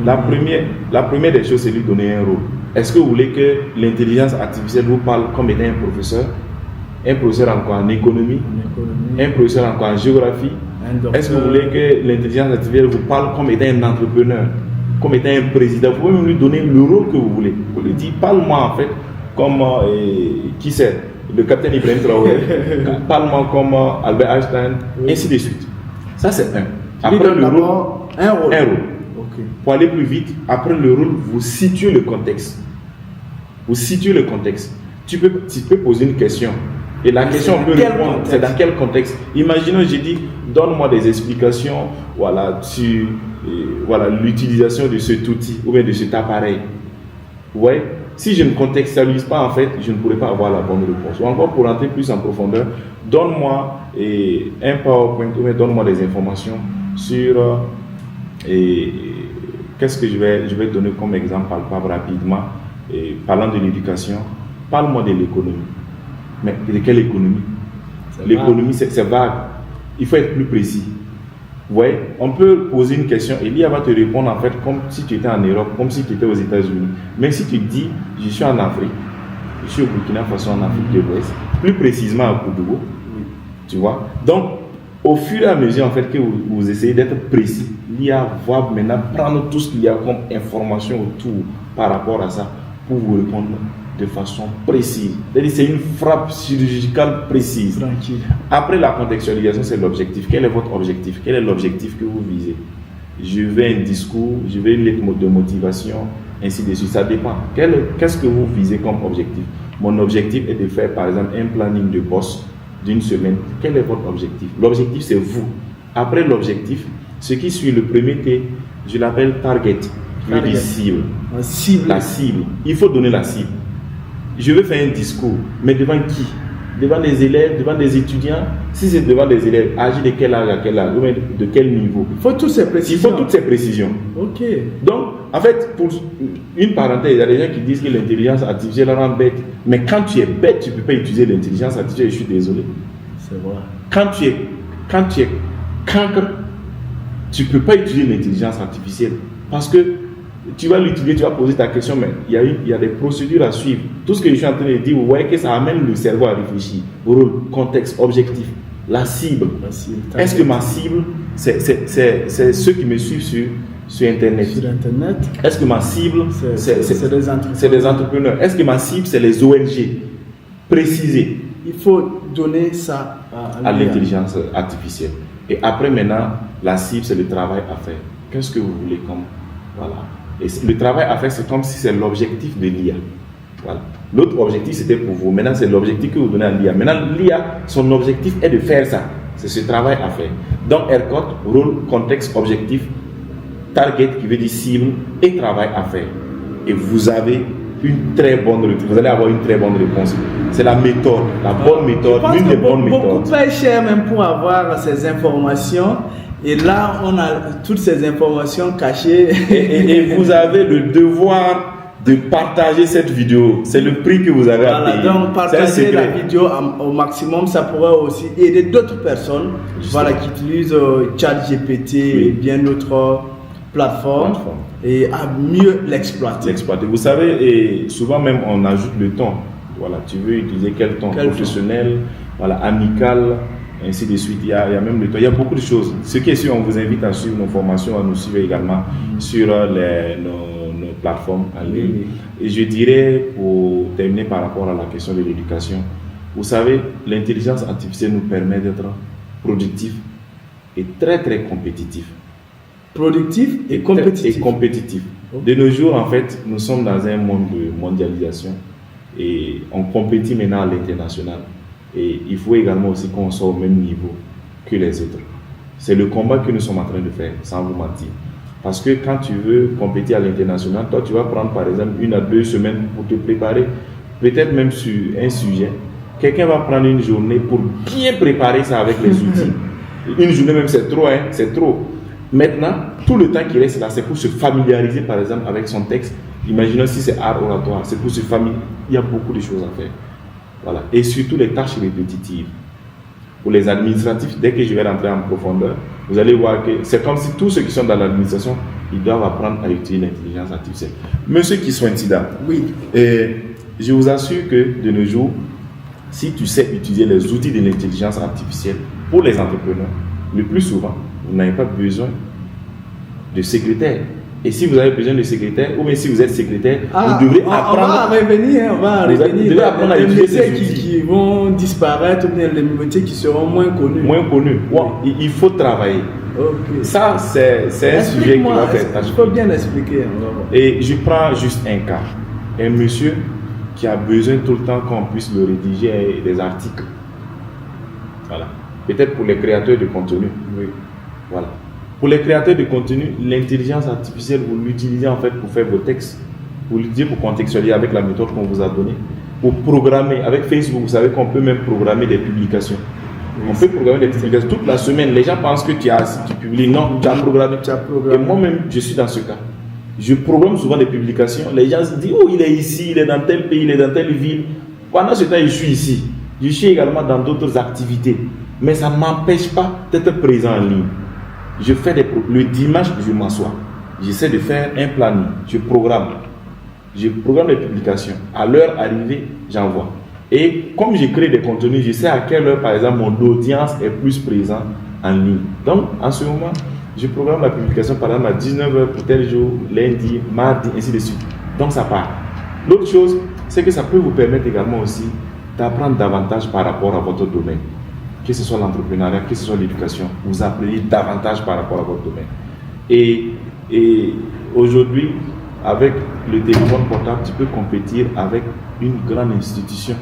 la première des choses, c'est lui donner un rôle. Est-ce que vous voulez que l'intelligence artificielle vous parle comme étant un professeur en quoi? En économie, un professeur en quoi? En géographie? Est-ce que vous voulez que l'intelligence artificielle vous parle comme étant un entrepreneur, comme étant un président? Vous pouvez même lui donner le rôle que vous voulez. Vous lui dites, parle-moi en fait comme qui c'est, le capitaine Ibrahim Traoré, parle-moi comme Albert Einstein, ainsi de suite. Ça c'est un. Après le rôle, un rôle. Okay. Pour aller plus vite, après le rôle, vous situez le contexte. Vous situez le contexte. Tu peux poser une question. Et la question, on peut répondre, c'est dans quel contexte. Imaginons, j'ai dit, donne-moi des explications sur l'utilisation de cet outil ou bien de cet appareil. Ouais. Si je ne contextualise pas, en fait, je ne pourrais pas avoir la bonne réponse. Ou encore, pour entrer plus en profondeur, donne-moi un PowerPoint ou bien donne-moi des informations sur qu'est-ce que je vais donner comme exemple palpable rapidement. Parlant de l'éducation, parle-moi de l'économie. Mais de quelle économie? L'économie, c'est vague. Il faut être plus précis. Vous voyez, on peut poser une question et l'IA va te répondre en fait comme si tu étais en Europe, comme si tu étais aux États-Unis. Mais si tu dis, je suis en Afrique, je suis au Burkina Faso, en Afrique de l'Ouest, plus précisément à Koudougou, tu vois. Donc, au fur et à mesure en fait que vous essayez d'être précis, l'IA va maintenant prendre tout ce qu'il y a comme information autour par rapport à ça pour vous répondre de façon précise. C'est une frappe chirurgicale précise. Tranquille. Après la contextualisation, c'est l'objectif. Quel est votre objectif? Quel est l'objectif que vous visez? Je veux un discours, je veux une lettre de motivation, ainsi de suite. Ça dépend. Qu'est-ce que vous visez comme objectif? Mon objectif est de faire, par exemple, un planning de poste d'une semaine. Quel est votre objectif? L'objectif, c'est vous. Après l'objectif, ce qui suit le premier T, je l'appelle target, qui veut dire cible. La cible. Il faut donner la cible. Je veux faire un discours, mais devant qui? Devant des élèves, devant des étudiants? Si c'est devant des élèves, âgés de quel âge à quel âge, ou de quel niveau? Il faut toutes ces précisions. Il faut toutes ces précisions. Ok. Donc, en fait, pour une parenthèse, il y a des gens qui disent que l'intelligence artificielle rend bête. Mais quand tu es bête, tu ne peux pas utiliser l'intelligence artificielle, je suis désolé. C'est vrai. Quand tu es cancre, tu ne peux pas utiliser l'intelligence artificielle. Parce que tu vas l'utiliser, tu vas poser ta question, mais il y a des procédures à suivre. Tout ce que je suis en train de dire, vous voyez que ça amène le cerveau à réfléchir. Rôle, contexte, objectif, la cible. Est-ce que ma cible, c'est ceux qui me suivent sur Internet? Sur Internet. Est-ce que ma cible, c'est des entrepreneurs? Est-ce que ma cible, c'est les ONG? Préciser. Il faut donner ça à l'intelligence artificielle. Et après, maintenant, la cible, c'est le travail à faire. Qu'est-ce que vous voulez comme... Voilà. Et le travail à faire, c'est comme si c'est l'objectif de l'IA. Voilà. L'autre objectif, c'était pour vous. Maintenant, c'est l'objectif que vous donnez à l'IA. Maintenant, l'IA, son objectif est de faire ça. C'est ce travail à faire. Donc, ERCOT, rôle, contexte, objectif, target, qui veut dire cible, et travail à faire. Et vous avez une très bonne réponse. Vous allez avoir une très bonne réponse. C'est la méthode, la bonne méthode, l'une des bonnes méthodes. Beaucoup très cher même pour avoir ces informations. Et là, on a toutes ces informations cachées. Et vous avez le devoir de partager cette vidéo. C'est le prix que vous avez à payer. Donc, partager la vidéo au maximum, ça pourrait aussi aider d'autres personnes qui utilisent ChatGPT et bien d'autres plateformes et à mieux l'exploiter. Vous savez, et souvent même on ajoute le ton. Voilà, tu veux utiliser quel ton? Professionnel, voilà, amical, ainsi de suite. Il y a même le temps. Il y a beaucoup de choses. Ce qui est sûr, on vous invite à suivre nos formations, à nous suivre également sur nos plateformes en ligne. Et je dirais, pour terminer par rapport à la question de l'éducation, vous savez, l'intelligence artificielle nous permet d'être productif et très très compétitif. Productif et compétitif. De nos jours, en fait, nous sommes dans un monde de mondialisation et on compétit maintenant à l'international. Et il faut également aussi qu'on soit au même niveau que les autres. C'est le combat que nous sommes en train de faire, sans vous mentir. Parce que quand tu veux compétir à l'international, toi, tu vas prendre par exemple 1 à 2 semaines pour te préparer, peut-être même sur un sujet. Quelqu'un va prendre une journée pour bien préparer ça avec les outils. Une journée même, c'est trop, hein, c'est trop. Maintenant, tout le temps qui reste là, c'est pour se familiariser par exemple avec son texte. Imaginons si c'est art oratoire, c'est pour se familiariser. Il y a beaucoup de choses à faire. Voilà. Et surtout les tâches répétitives. Pour les administratifs, dès que je vais rentrer en profondeur, vous allez voir que c'est comme si tous ceux qui sont dans l'administration, ils doivent apprendre à utiliser l'intelligence artificielle. Monsieur qui sont incidents. Oui. Et je vous assure que de nos jours, si tu sais utiliser les outils de l'intelligence artificielle pour les entrepreneurs, le plus souvent, vous n'avez pas besoin de secrétaire. Et si vous avez besoin de secrétaire, ou bien si vous êtes secrétaire, vous devrez apprendre. On va revenir. Vous devez apprendre à utiliser ces outils qui vont disparaître, ou bien les métiers qui seront moins connus. Ouais, il faut travailler. Okay. Ça, c'est un sujet qui va faire tâche. Je peux bien l'expliquer. Et je prends juste un cas. Un monsieur qui a besoin tout le temps qu'on puisse le rédiger des articles. Voilà. Peut-être pour les créateurs de contenu. Oui. Voilà. Pour les créateurs de contenu, l'intelligence artificielle, vous l'utilisez en fait pour faire vos textes, pour l'utiliser pour contextualiser avec la méthode qu'on vous a donnée, pour programmer. Avec Facebook, vous savez qu'on peut même programmer des publications. Oui, on peut programmer des publications toute la semaine. Les gens pensent que tu publies. Non, tu as programmé. Et moi-même, je suis dans ce cas. Je programme souvent des publications. Les gens se disent, oh, il est ici, il est dans tel pays, il est dans telle ville. Pendant ce temps, je suis ici. Je suis également dans d'autres activités. Mais ça ne m'empêche pas d'être présent en ligne. Je fais le dimanche, je m'assois. J'essaie de faire un planning. Je programme les publications. À l'heure arrivée, j'envoie. Et comme je crée des contenus, je sais à quelle heure, par exemple, mon audience est plus présente en ligne. Donc, en ce moment, je programme la publication, par exemple, à 19h pour tel jour, lundi, mardi, ainsi de suite. Donc, ça part. L'autre chose, c'est que ça peut vous permettre également aussi d'apprendre davantage par rapport à votre domaine. Que ce soit l'entrepreneuriat, que ce soit l'éducation, vous apprenez davantage par rapport à votre domaine. Et aujourd'hui, avec le téléphone portable, tu peux compétir avec une grande institution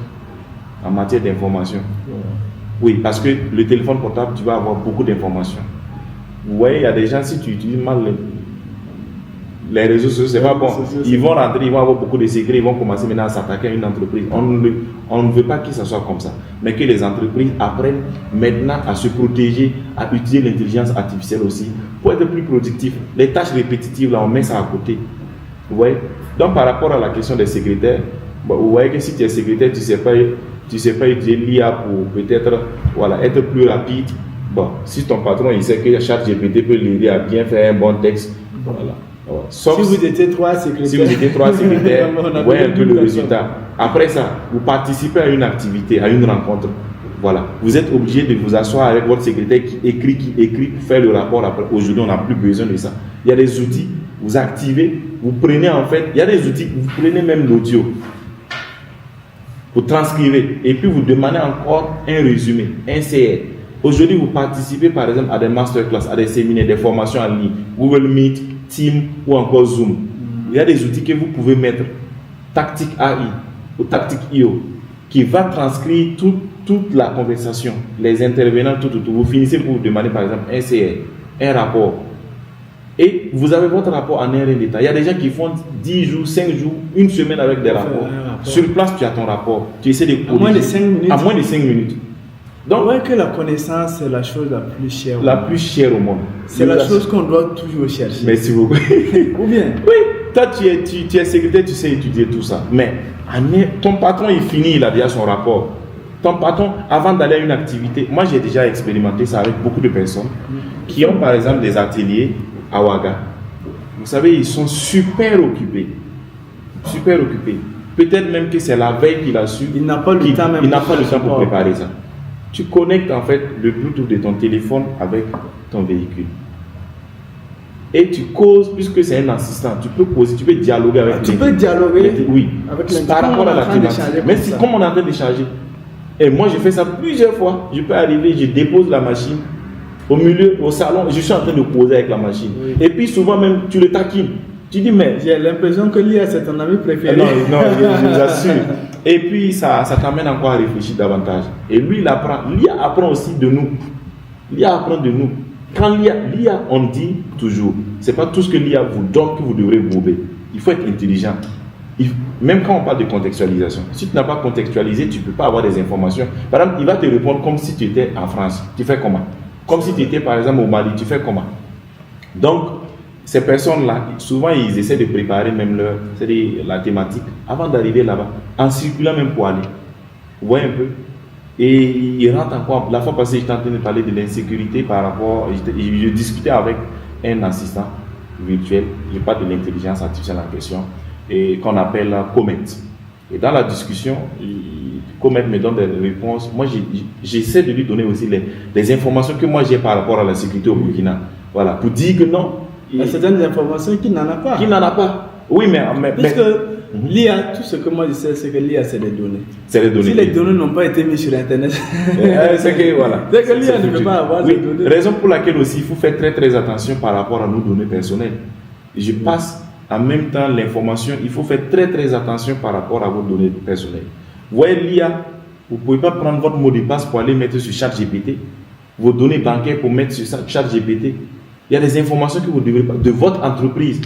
en matière d'information. Oui, parce que le téléphone portable, tu vas avoir beaucoup d'informations. Vous voyez, il y a des gens, si tu utilises mal les réseaux sociaux, c'est pas bon. Ils vont rentrer, ils vont avoir beaucoup de secrets, ils vont commencer maintenant à s'attaquer à une entreprise. On ne veut pas que ça soit comme ça, mais que les entreprises apprennent maintenant à se protéger, à utiliser l'intelligence artificielle aussi pour être plus productifs. Les tâches répétitives, là, on met ça à côté. Vous voyez? Donc, par rapport à la question des secrétaires, vous voyez que si tu es secrétaire, tu ne sais pas utiliser l'IA pour peut-être être plus rapide. Bon, si ton patron il sait que ChatGPT peut l'aider à bien faire un bon texte, voilà. Sauf si vous étiez 3 secrétaires, vous voyez un peu le résultat. Après ça, vous participez à une activité, à une rencontre. Voilà. Vous êtes obligé de vous asseoir avec votre secrétaire qui écrit pour faire le rapport. Après, aujourd'hui, on n'a plus besoin de ça. Il y a des outils, vous activez, vous prenez en fait, il y a des outils, vous prenez même l'audio. Vous transcrivez et puis vous demandez encore un résumé, un CR. Aujourd'hui, vous participez par exemple à des masterclass, à des séminaires, des formations en ligne, Google Meet, Team ou encore Zoom. Il y a des outils que vous pouvez mettre, Tactic AI ou Tactic IO, qui va transcrire toute la conversation, les intervenants, tout. Vous finissez pour vous demander par exemple un CR, un rapport. Et vous avez votre rapport en un d'état. Il y a des gens qui font 10 jours, 5 jours, une semaine avec des rapports. Sur place, tu as ton rapport. Tu essaies de corriger. À moins de 5 minutes. À moins de 5 minutes. Donc, ouais, que la connaissance, c'est la chose la plus chère. La plus chère au monde. C'est la chose qu'on doit toujours chercher. Merci beaucoup. Ou bien? Oui, toi, tu es secrétaire, tu sais étudier tout ça. Mais ton patron, il finit, il a déjà son rapport. Ton patron, avant d'aller à une activité, moi, j'ai déjà expérimenté ça avec beaucoup de personnes qui ont, par exemple, des ateliers à Ouaga. Vous savez, ils sont super occupés. Super occupés. Peut-être même que c'est la veille qu'il a su. Il n'a pas le temps même. Il n'a pas le temps pour préparer ça. Tu connectes en fait le Bluetooth de ton téléphone avec ton véhicule. Et tu causes, puisque c'est un assistant, tu peux causer, tu peux dialoguer avec Tu peux dialoguer oui, avec par rapport à la thématique. Mais c'est comme on est en train de charger. Et moi, je fais ça plusieurs fois. Je peux arriver, je dépose la machine au milieu, au salon, je suis en train de causer avec la machine. Oui. Et puis souvent même, tu le taquines. Tu dis, mais... J'ai l'impression que l'IA, c'est ton ami préféré. Non, je vous assure. Et puis, ça t'amène encore à réfléchir davantage. Et lui, il apprend. L'IA apprend aussi de nous. L'IA apprend de nous. Quand l'IA, on dit toujours, c'est pas tout ce que l'IA vous donne que vous devrez gober. Il faut être intelligent. Même quand on parle de contextualisation, si tu n'as pas contextualisé, tu ne peux pas avoir des informations. Par exemple, il va te répondre comme si tu étais en France. Tu fais comment? Comme si tu étais par exemple au Mali. Tu fais comment? Donc, ces personnes-là, souvent, ils essaient de préparer même la thématique avant d'arriver là-bas, en circulant même pour aller. Vous voyez un peu? Et ils rentrent encore. La fois passée, j'étais en train de parler de l'insécurité par rapport. Je discutais avec un assistant virtuel, je parle de l'intelligence artificielle en question, et qu'on appelle Comet. Et dans la discussion, Comet me donne des réponses. Moi, j'essaie de lui donner aussi les informations que moi j'ai par rapport à la sécurité au Burkina. Voilà, pour dire que non. Il y a certaines informations qu'il n'en a pas. Qu'il n'en a pas. Oui, mais parce que l'IA, tout ce que moi je sais, c'est que l'IA, c'est des données. C'est les données. Si les données n'ont pas été mises sur Internet, c'est que voilà. C'est que l'IA ne peut pas avoir des données. Raison pour laquelle aussi il faut faire très très attention par rapport à nos données personnelles. Je passe En même temps, l'information, il faut faire très très attention par rapport à vos données personnelles. Vous voyez l'IA, vous ne pouvez pas prendre votre mot de passe pour aller mettre sur ChatGPT, vos données bancaires pour mettre sur ChatGPT. Il y a des informations que vous ne devez pas, de votre entreprise.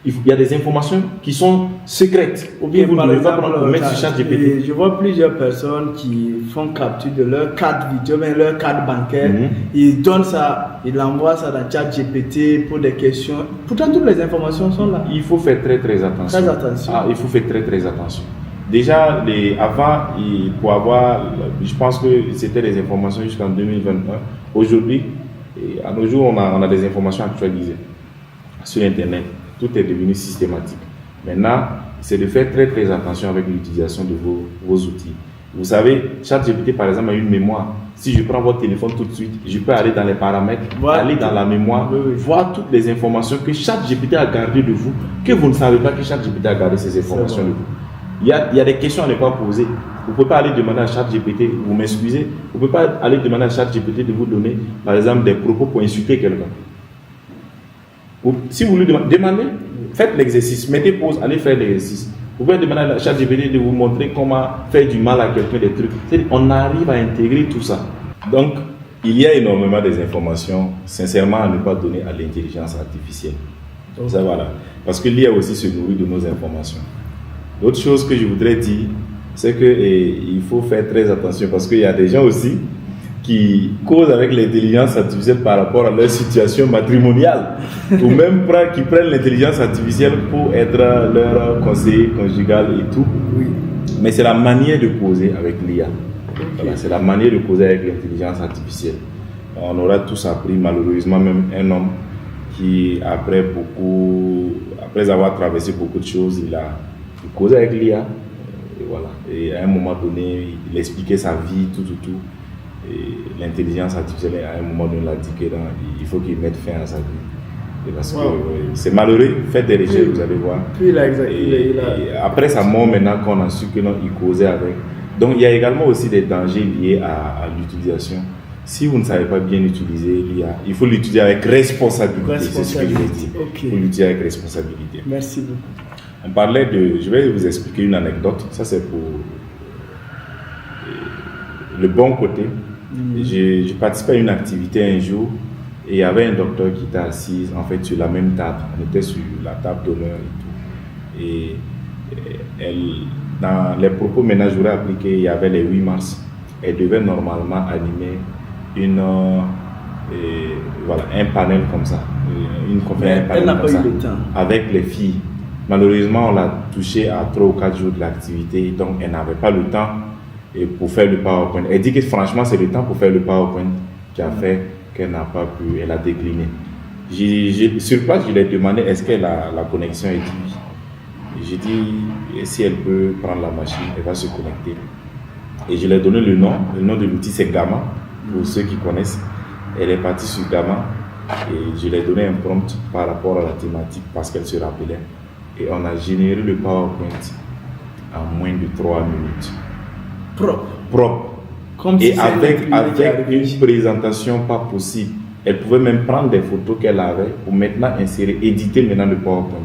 Il y a des informations qui sont secrètes. Ou bien vous ne devez pas prendre pour mettre sur ChatGPT. Je vois plusieurs personnes qui font capture de leur carte vidéo, même leur carte bancaire. Ils donnent ça, ils envoient ça dans ChatGPT pour des questions. Pourtant, toutes les informations sont là. Il faut faire très très attention. Très attention. Il faut faire très très attention. Déjà, avant, pour avoir, je pense que c'était des informations jusqu'en 2021. Aujourd'hui, à nos jours, on a des informations actualisées sur Internet. Tout est devenu systématique. Maintenant, c'est de faire très très attention avec l'utilisation de vos outils. Vous savez, ChatGPT par exemple a une mémoire. Si je prends votre téléphone tout de suite, je peux aller dans les paramètres, aller dans la mémoire, voir toutes les informations que ChatGPT a gardées de vous, que vous ne savez pas que ChatGPT a gardé ces informations de vous. Il y a des questions à ne pas poser. Vous ne pouvez pas aller demander à ChatGPT, vous m'excusez, vous ne pouvez pas aller demander à ChatGPT de vous donner, par exemple, des propos pour insulter quelqu'un. Si vous lui demandez, faites l'exercice, mettez pause, allez faire l'exercice. Vous pouvez demander à ChatGPT de vous montrer comment faire du mal à quelqu'un, des trucs. On arrive à intégrer tout ça. Donc, il y a énormément des informations, sincèrement, à ne pas donner à l'intelligence artificielle. Okay. Ça, voilà. Parce que l'IA aussi se nourrit de nos informations. L'autre chose que je voudrais dire, c'est qu'il faut faire très attention parce qu'il y a des gens aussi qui causent avec l'intelligence artificielle par rapport à leur situation matrimoniale ou même qui prennent l'intelligence artificielle pour être leur conseiller conjugal et tout. Oui. Mais c'est la manière de causer avec l'IA. Okay. Voilà, c'est la manière de causer avec l'intelligence artificielle. On aura tous appris, malheureusement, même un homme qui, après avoir traversé beaucoup de choses, il causait avec l'IA. Et voilà. Et à un moment donné, il expliquait sa vie, tout. Et l'intelligence artificielle, à un moment donné, l'a dit qu'il faut qu'il mette fin à sa vie. Et parce que c'est malheureux, faites des recherches, vous allez voir. Puis et après sa mort, maintenant qu'on a su qu'il causait avec. Donc il y a également aussi des dangers liés à l'utilisation. Si vous ne savez pas bien utiliser l'IA, il faut l'utiliser avec responsabilité. C'est ce que je veux dire. Okay. Il faut l'utiliser avec responsabilité. Merci beaucoup. On parlait je vais vous expliquer une anecdote. Ça, c'est pour le bon côté. J'ai participé à une activité un jour et il y avait un docteur qui était assis en fait sur la même table. On était sur la table d'honneur et tout. Et dans les propos maintenant, je voudrais appliquer, il y avait les 8 mars. Elle devait normalement animer un panel comme ça, une conférence comme ça, avec les filles. Malheureusement, on l'a touché à 3 ou 4 jours de l'activité, donc elle n'avait pas le temps pour faire le PowerPoint. Elle dit que franchement, c'est le temps pour faire le PowerPoint qui a fait qu'elle n'a pas pu, elle a décliné. Sur place, je lui ai demandé est-ce que la connexion est oui. J'ai dit si elle peut prendre la machine, elle va se connecter. Et je lui ai donné le nom de l'outil c'est Gamma, pour ceux qui connaissent. Elle est partie sur Gamma et je lui ai donné un prompt par rapport à la thématique parce qu'elle se rappelait. Et on a généré le PowerPoint en moins de 3 minutes. Propre. Comme et si avec une présentation pas possible. Elle pouvait même prendre des photos qu'elle avait pour maintenant éditer maintenant le PowerPoint.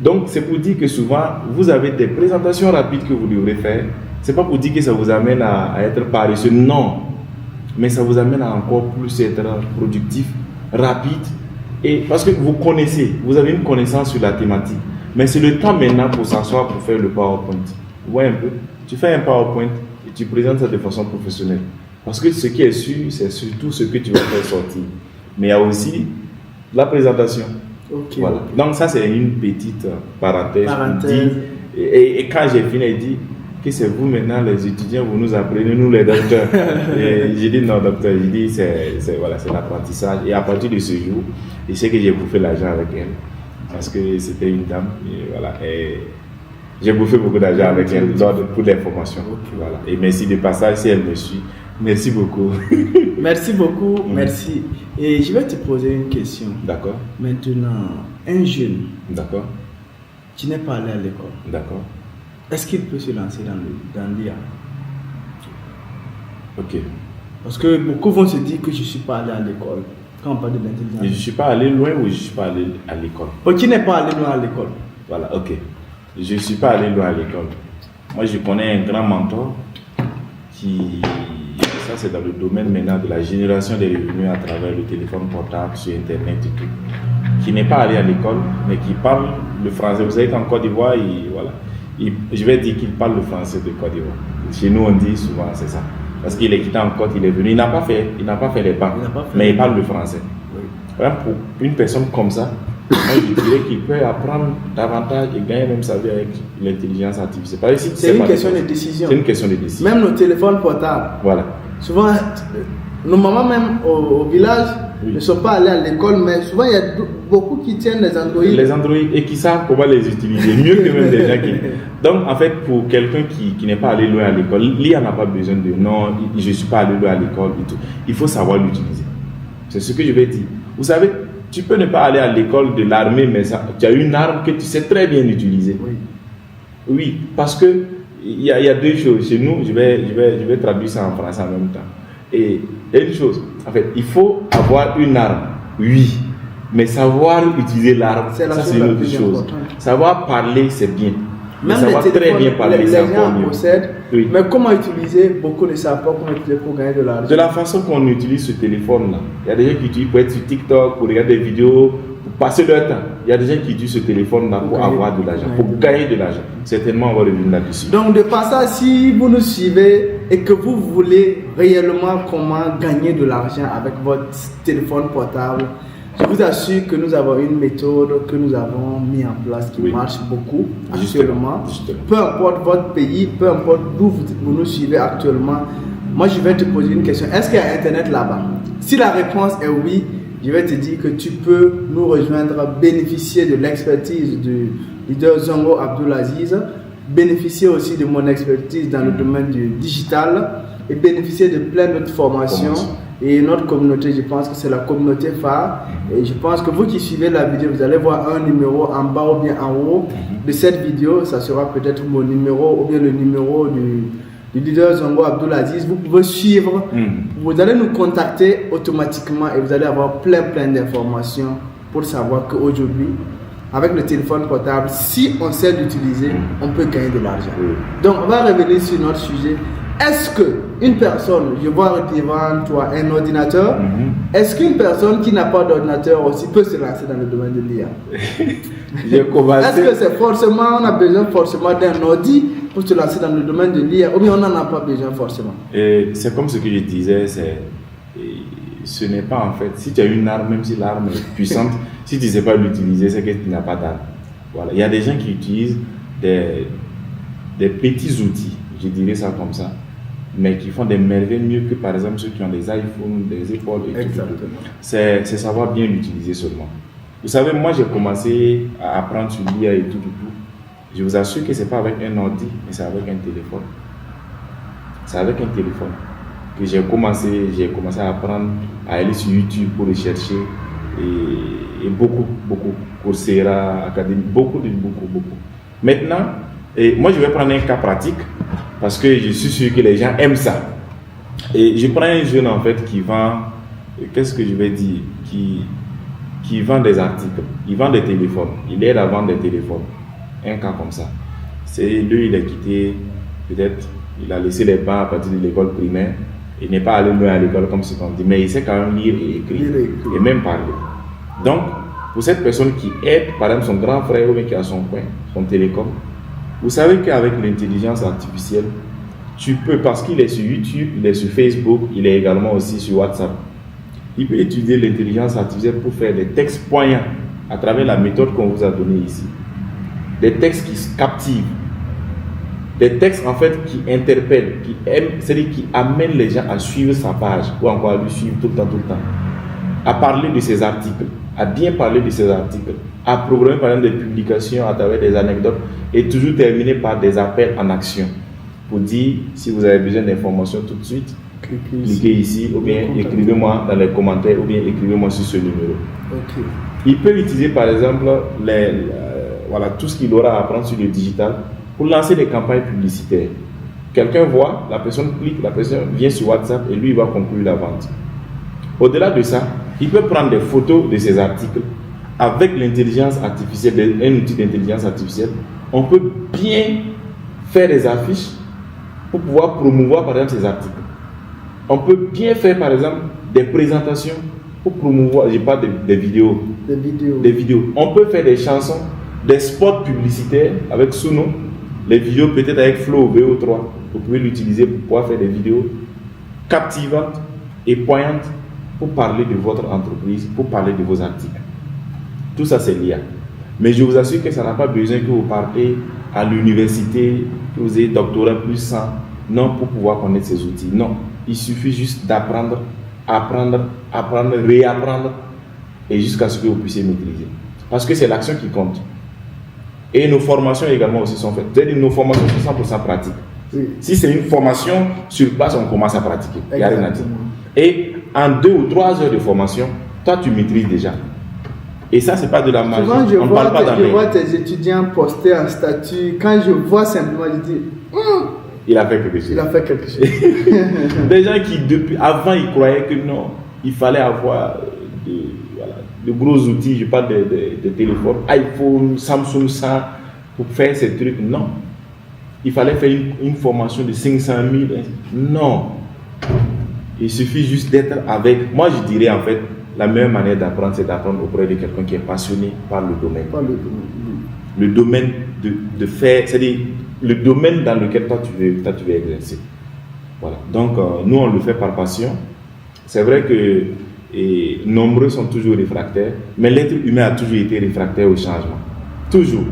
Donc c'est pour dire que souvent vous avez des présentations rapides que vous devrez faire. C'est pas pour dire que ça vous amène à être paresseux, non. Mais ça vous amène à encore plus être productif, rapide. Et parce que vous connaissez, vous avez une connaissance sur la thématique. Mais c'est le temps maintenant pour s'asseoir pour faire le PowerPoint. Vous voyez un peu? Tu fais un PowerPoint et tu présentes ça de façon professionnelle. Parce que ce qui est sûr, c'est surtout ce que tu vas faire sortir. Mais il y a aussi la présentation. Okay. Voilà. Donc ça, c'est une petite parenthèse. Et quand j'ai fini, il dit que c'est vous maintenant, les étudiants, vous nous apprenez, nous les docteurs. Et j'ai dit non, docteur, j'ai dit c'est l'apprentissage. Et à partir de ce jour, je sais que j'ai bouffé l'argent avec elle. Parce que c'était une dame. Et voilà. Et j'ai bouffé beaucoup d'argent avec elle pour l'information. Okay. Voilà. Et merci de passage si elle me suit. Merci beaucoup. Merci beaucoup, merci. Et je vais te poser une question. D'accord. Maintenant, un jeune. D'accord. Qui n'est pas allé à l'école. D'accord. Est-ce qu'il peut se lancer dans l'IA? Ok. Parce que beaucoup vont se dire que je ne suis pas allé à l'école. quand on parle de l'intelligence. Mais je ne suis pas allé loin ou je ne suis pas allé à l'école. Pour qui n'est pas allé loin à l'école? Voilà, ok. Je ne suis pas allé loin à l'école. Moi, je connais un grand mentor qui, ça c'est dans le domaine maintenant de la génération des revenus à travers le téléphone portable, sur Internet et tout, qui n'est pas allé à l'école, mais qui parle le français. Vous savez qu'en Côte d'Ivoire, je vais dire qu'il parle le français de Côte d'Ivoire. Chez nous, on dit souvent c'est ça. Parce qu'il est quitté en Côte, il est venu, il n'a pas fait les bancs, mais il parle le français. Oui. Voilà, pour une personne comme ça, moi, je dirais qu'il peut apprendre davantage et gagner même sa vie avec l'intelligence artificielle. C'est une question de décision. C'est une question de décision. Même nos téléphones portables. Voilà. Souvent, nos mamans même au village ne sont pas allées à l'école, mais souvent il y a beaucoup qui tiennent les Android. Les Android et qui savent comment les utiliser, mieux que même des gens qui... Donc en fait, pour quelqu'un qui n'est pas allé loin à l'école, l'IA n'a pas besoin de non, je ne suis pas allé loin à l'école et tout. Il faut savoir l'utiliser. C'est ce que je vais dire. Vous savez, tu peux ne pas aller à l'école de l'armée, mais tu as une arme que tu sais très bien utiliser. Oui. Oui, parce que il y a deux choses. Chez nous, je vais traduire ça en français en même temps. Et une chose, en fait, il faut avoir une arme, oui, mais savoir utiliser l'arme, ça c'est une autre chose. Savoir parler, c'est bien. Même savoir très bien parler, les c'est encore gens mieux. possèdent, Oui. mais comment utiliser, beaucoup ne savent pas comment utiliser pour gagner de l'argent. De la façon qu'on utilise ce téléphone-là, il y a des gens qui utilisent pour être sur TikTok, pour regarder des vidéos, pour passer leur temps. Il y a des gens qui utilisent ce téléphone-là pour avoir de l'argent, pour gagner de l'argent. Certainement, on va revenir là-dessus. Donc, de par ça, si vous nous suivez et que vous voulez réellement comment gagner de l'argent avec votre téléphone portable, je vous assure que nous avons une méthode que nous avons mis en place qui marche beaucoup actuellement. Justement. Peu importe votre pays, peu importe d'où vous nous suivez actuellement, moi je vais te poser une question. Est-ce qu'il y a Internet là-bas? Si la réponse est oui, je vais te dire que tu peux nous rejoindre, bénéficier de l'expertise du leader Zongo Abdulaziz, bénéficier aussi de mon expertise dans le domaine du digital et bénéficier de plein d'autres formations. Et notre communauté, je pense que c'est la communauté phare. Et je pense que vous qui suivez la vidéo, vous allez voir un numéro en bas ou bien en haut de cette vidéo. Ça sera peut-être mon numéro ou bien le numéro du leader Zongo Abdulaziz. Vous pouvez suivre. Vous allez nous contacter automatiquement et vous allez avoir plein d'informations pour savoir qu'aujourd'hui, avec le téléphone portable, si on sait l'utiliser, on peut gagner de l'argent. Donc, on va revenir sur notre sujet. Est-ce qu'une personne, je vois devant toi un ordinateur, est-ce qu'une personne qui n'a pas d'ordinateur aussi peut se lancer dans le domaine de l'IA? Est-ce que c'est forcément, on a besoin forcément d'un ordi pour se lancer dans le domaine de l'IA ou bien on n'en a pas besoin forcément? C'est comme ce que je disais, ce n'est pas en fait, si tu as une arme, même si l'arme est puissante, si tu ne sais pas l'utiliser, c'est que tu n'as pas d'arme. Voilà. Il y a des gens qui utilisent des petits outils, je dirais ça comme ça, mais qui font des merveilles mieux que par exemple ceux qui ont des iPhones, des épaules et tout. C'est savoir bien l'utiliser seulement. Vous savez, moi j'ai commencé à apprendre sur l'IA et tout. Je vous assure que ce n'est pas avec un ordi, mais c'est avec un téléphone. C'est avec un téléphone que j'ai commencé à apprendre à aller sur YouTube pour rechercher et beaucoup, Coursera, Académie, beaucoup. Maintenant, moi je vais prendre un cas pratique parce que je suis sûr que les gens aiment ça. Et je prends un jeune en fait qui vend, qu'est-ce que je vais dire, qui vend des articles, il vend des téléphones, il aide à vendre des téléphones. Un cas comme ça. C'est lui, il a quitté, peut-être, il a laissé les bancs à partir de l'école primaire. Il n'est pas allé loin à l'école comme ce qu'on dit, mais il sait quand même lire et écrire, et même parler. Donc, pour cette personne qui aide, par exemple, son grand frère ou bien qui a son coin, son télécom, vous savez qu'avec l'intelligence artificielle, tu peux, parce qu'il est sur YouTube, il est sur Facebook, il est également aussi sur WhatsApp. Il peut utiliser l'intelligence artificielle pour faire des textes poignants à travers la méthode qu'on vous a donnée ici. Des textes qui captivent. Des textes en fait qui interpellent, qui aiment, c'est-à-dire qui amènent les gens à suivre sa page ou encore à lui suivre tout le temps, à parler de ses articles, à bien parler de ses articles, à programmer par exemple des publications à travers des anecdotes et toujours terminer par des appels en action pour dire si vous avez besoin d'informations tout de suite, cliquez ici ou bien écrivez-moi dans les commentaires ou bien écrivez-moi sur ce numéro. Il peut utiliser par exemple voilà, tout ce qu'il aura à apprendre sur le digital pour lancer des campagnes publicitaires. Quelqu'un voit, la personne clique, la personne vient sur WhatsApp et lui il va conclure la vente. Au-delà de ça, Il peut prendre des photos de ces articles. Avec l'intelligence artificielle, un outil d'intelligence artificielle, on peut bien faire des affiches pour pouvoir promouvoir par exemple ces articles. On peut bien faire par exemple des présentations pour promouvoir, je parle des vidéos. Des vidéos. On peut faire des chansons, des spots publicitaires avec sous-nom, les vidéos peut-être avec Flow VO3. Vous pouvez l'utiliser pour pouvoir faire des vidéos captivantes et poignantes pour parler de votre entreprise, pour parler de vos articles. Tout ça, c'est l'IA. Mais je vous assure que ça n'a pas besoin que vous partez à l'université, que vous ayez doctorat plus 100, non, pour pouvoir connaître ces outils. Non, il suffit juste d'apprendre, apprendre, réapprendre, et jusqu'à ce que vous puissiez maîtriser. Parce que c'est l'action qui compte. Et nos formations également aussi sont faites. C'est-à-dire nos formations sont 100% pratiques. Oui. Si c'est une formation sur place, on commence à pratiquer. Il y a rien à dire. Et en 2 ou 3 heures de formation, toi, tu maîtrises déjà. Et ça, c'est pas de la magie. Souvent, je vois tes étudiants poster un statut. Quand je vois simplement, je dis il a fait quelque chose. Il a fait quelque chose. Des gens qui, avant, ils croyaient que non, il fallait avoir de gros outils. Je parle de téléphones, iPhone, Samsung, ça, pour faire ces trucs. Non. Il fallait faire une formation de 500 000. Non. Il suffit juste d'être avec. Moi, je dirais en fait, la meilleure manière d'apprendre, c'est d'apprendre auprès de quelqu'un qui est passionné par le domaine. Le domaine de faire, c'est-à-dire le domaine dans lequel toi tu veux exercer. Voilà. Donc, nous, on le fait par passion. C'est vrai que nombreux sont toujours réfractaires, mais l'être humain a toujours été réfractaire au changement. Toujours.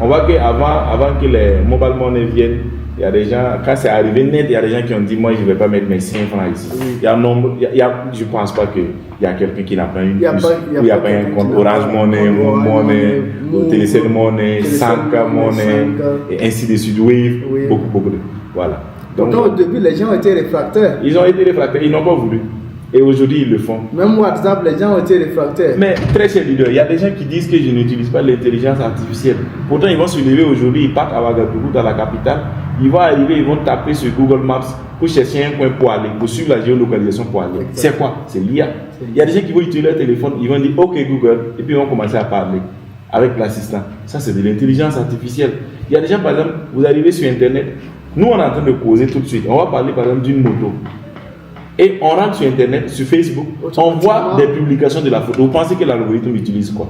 On voit qu'avant que les mobile money viennent, il y a des gens, quand c'est arrivé net, il y a des gens qui ont dit moi je ne vais pas mettre mes 5 francs ici. Oui. Je ne pense pas qu'il y a quelqu'un qui n'a pas une puce, il n'y a pas un compte Orange Money, Money, Telecel Money, Sanka Money, et ainsi de suite, Wave, beaucoup de. Voilà. Donc au début, les gens ont été réfractaires. Ils ont été réfractaires, ils n'ont pas voulu. Et aujourd'hui, ils le font. Même WhatsApp, les gens ont été réfractaires. Mais très cher leader, il y a des gens qui disent que je n'utilise pas l'intelligence artificielle. Pourtant, ils vont se lever aujourd'hui, ils partent à Ouagadougou, dans la capitale. Ils vont arriver, ils vont taper sur Google Maps pour chercher un coin pour aller, pour suivre la géolocalisation pour aller. C'est quoi? C'est l'IA. Il y a des gens qui vont utiliser leur téléphone, ils vont dire OK Google, et puis ils vont commencer à parler avec l'assistant. Ça, c'est de l'intelligence artificielle. Il y a des gens, par exemple, vous arrivez sur Internet, nous, on est en train de causer tout de suite. On va parler, par exemple, d'une moto. Et on rentre sur Internet, sur Facebook, on voit des publications de la photo. Vous pensez que l'algorithme utilise quoi?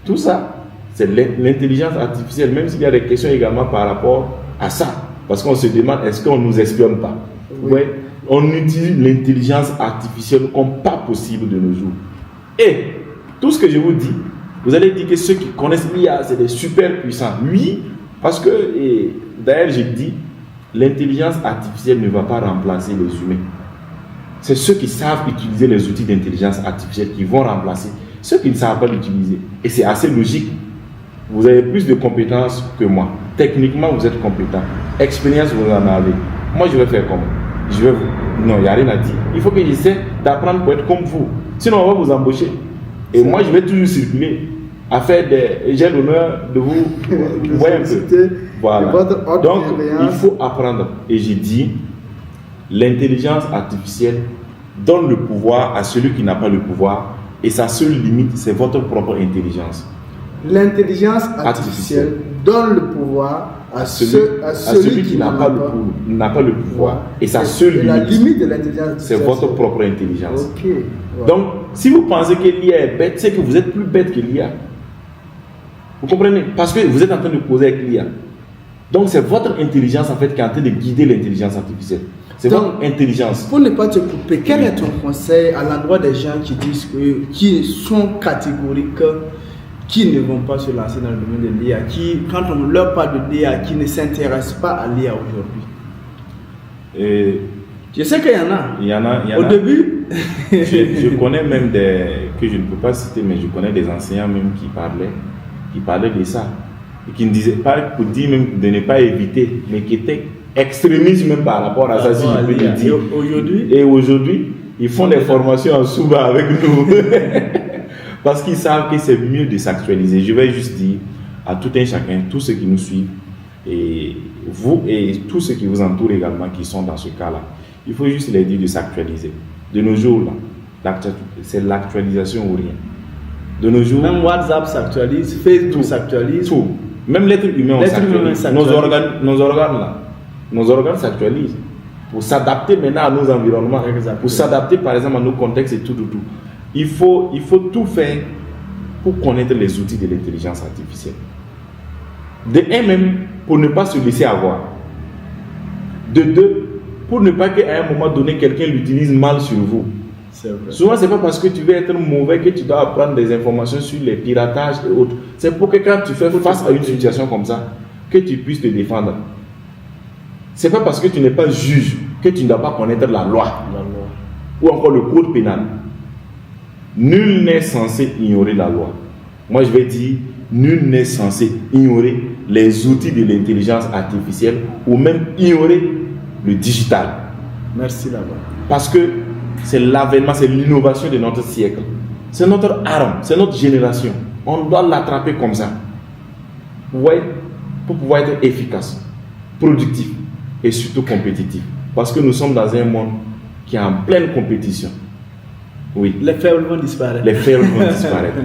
Tout ça, c'est l'intelligence artificielle, même s'il y a des questions également par rapport à ça. Parce qu'on se demande, est-ce qu'on ne nous espionne pas? Oui. On utilise l'intelligence artificielle comme pas possible de nos jours. Et tout ce que je vous dis, vous allez dire que ceux qui connaissent l'IA, c'est des super puissants. Oui, parce que, d'ailleurs, j'ai dit, l'intelligence artificielle ne va pas remplacer les humains. C'est ceux qui savent utiliser les outils d'intelligence artificielle qui vont remplacer ceux qui ne savent pas l'utiliser. Et c'est assez logique. Vous avez plus de compétences que moi. Techniquement, vous êtes compétent. Expérience, vous en avez. Moi, je vais faire comment? Non, il n'y a rien à dire. Il faut que j'essaie d'apprendre pour être comme vous. Sinon, on va vous embaucher. Et moi, je vais toujours circuler à faire des... J'ai l'honneur de vous... Vous voyez un peu. Voilà. Donc, il faut apprendre. Et j'ai dit, l'intelligence artificielle donne le pouvoir à celui qui n'a pas le pouvoir. Et sa seule limite, c'est votre propre intelligence. L'intelligence artificielle donne le pouvoir à celui qui n'a pas le pouvoir. Et sa seule limite, la limite de l'intelligence artificielle, c'est votre propre intelligence. Okay. Wow. Donc, si vous pensez que l'IA est bête, c'est que vous êtes plus bête que l'IA. Vous comprenez? Parce que vous êtes en train de causer avec l'IA. Donc, c'est votre intelligence en fait qui est en train de guider l'intelligence artificielle. C'est votre intelligence. Pour ne pas te couper, quel est ton conseil à l'endroit des gens qui disent qui sont catégoriques, qui ne vont pas se lancer dans le domaine de l'IA, qui, quand on leur parle de l'IA, qui ne s'intéressent pas à l'IA aujourd'hui? Je sais qu'il y en a. Il y en a. Au début, je connais même que je ne peux pas citer, mais je connais des enseignants même qui parlaient de ça. Et qui ne disaient pas, pour dire même de ne pas éviter, mais qui étaient extrémistes même par rapport à ça, si je peux le dire. Et aujourd'hui, ils font des formations en Souba avec nous. Parce qu'ils savent que c'est mieux de s'actualiser. Je vais juste dire à tout un chacun, tous ceux qui nous suivent, et vous et tous ceux qui vous entourent également, qui sont dans ce cas-là, il faut juste les dire de s'actualiser. De nos jours, là, c'est l'actualisation ou rien. De nos jours, même WhatsApp s'actualise, Facebook s'actualise. Tout. Même l'être humain s'actualise. Nos organes s'actualisent pour s'adapter maintenant à nos environnements, pour s'adapter par exemple à nos contextes et tout. Il faut tout faire pour connaître les outils de l'intelligence artificielle. De un, même pour ne pas se laisser avoir. De deux, pour ne pas qu'à un moment donné quelqu'un l'utilise mal sur vous. Souvent, ce n'est pas parce que tu veux être mauvais que tu dois apprendre des informations sur les piratages et autres. C'est pour que quand tu fais face à une situation comme ça, que tu puisses te défendre. Ce n'est pas parce que tu n'es pas juge que tu ne dois pas connaître la loi. Ou encore le code pénal. Nul n'est censé ignorer la loi. Moi, je vais dire, nul n'est censé ignorer les outils de l'intelligence artificielle ou même ignorer le digital. Merci d'abord. Parce que c'est l'avènement, c'est l'innovation de notre siècle. C'est notre arme, c'est notre génération. On doit l'attraper comme ça. Vous voyez, pour pouvoir être efficace, productif et surtout compétitif. Parce que nous sommes dans un monde qui est en pleine compétition. Oui. Les faibles vont disparaître. Les faibles vont disparaître.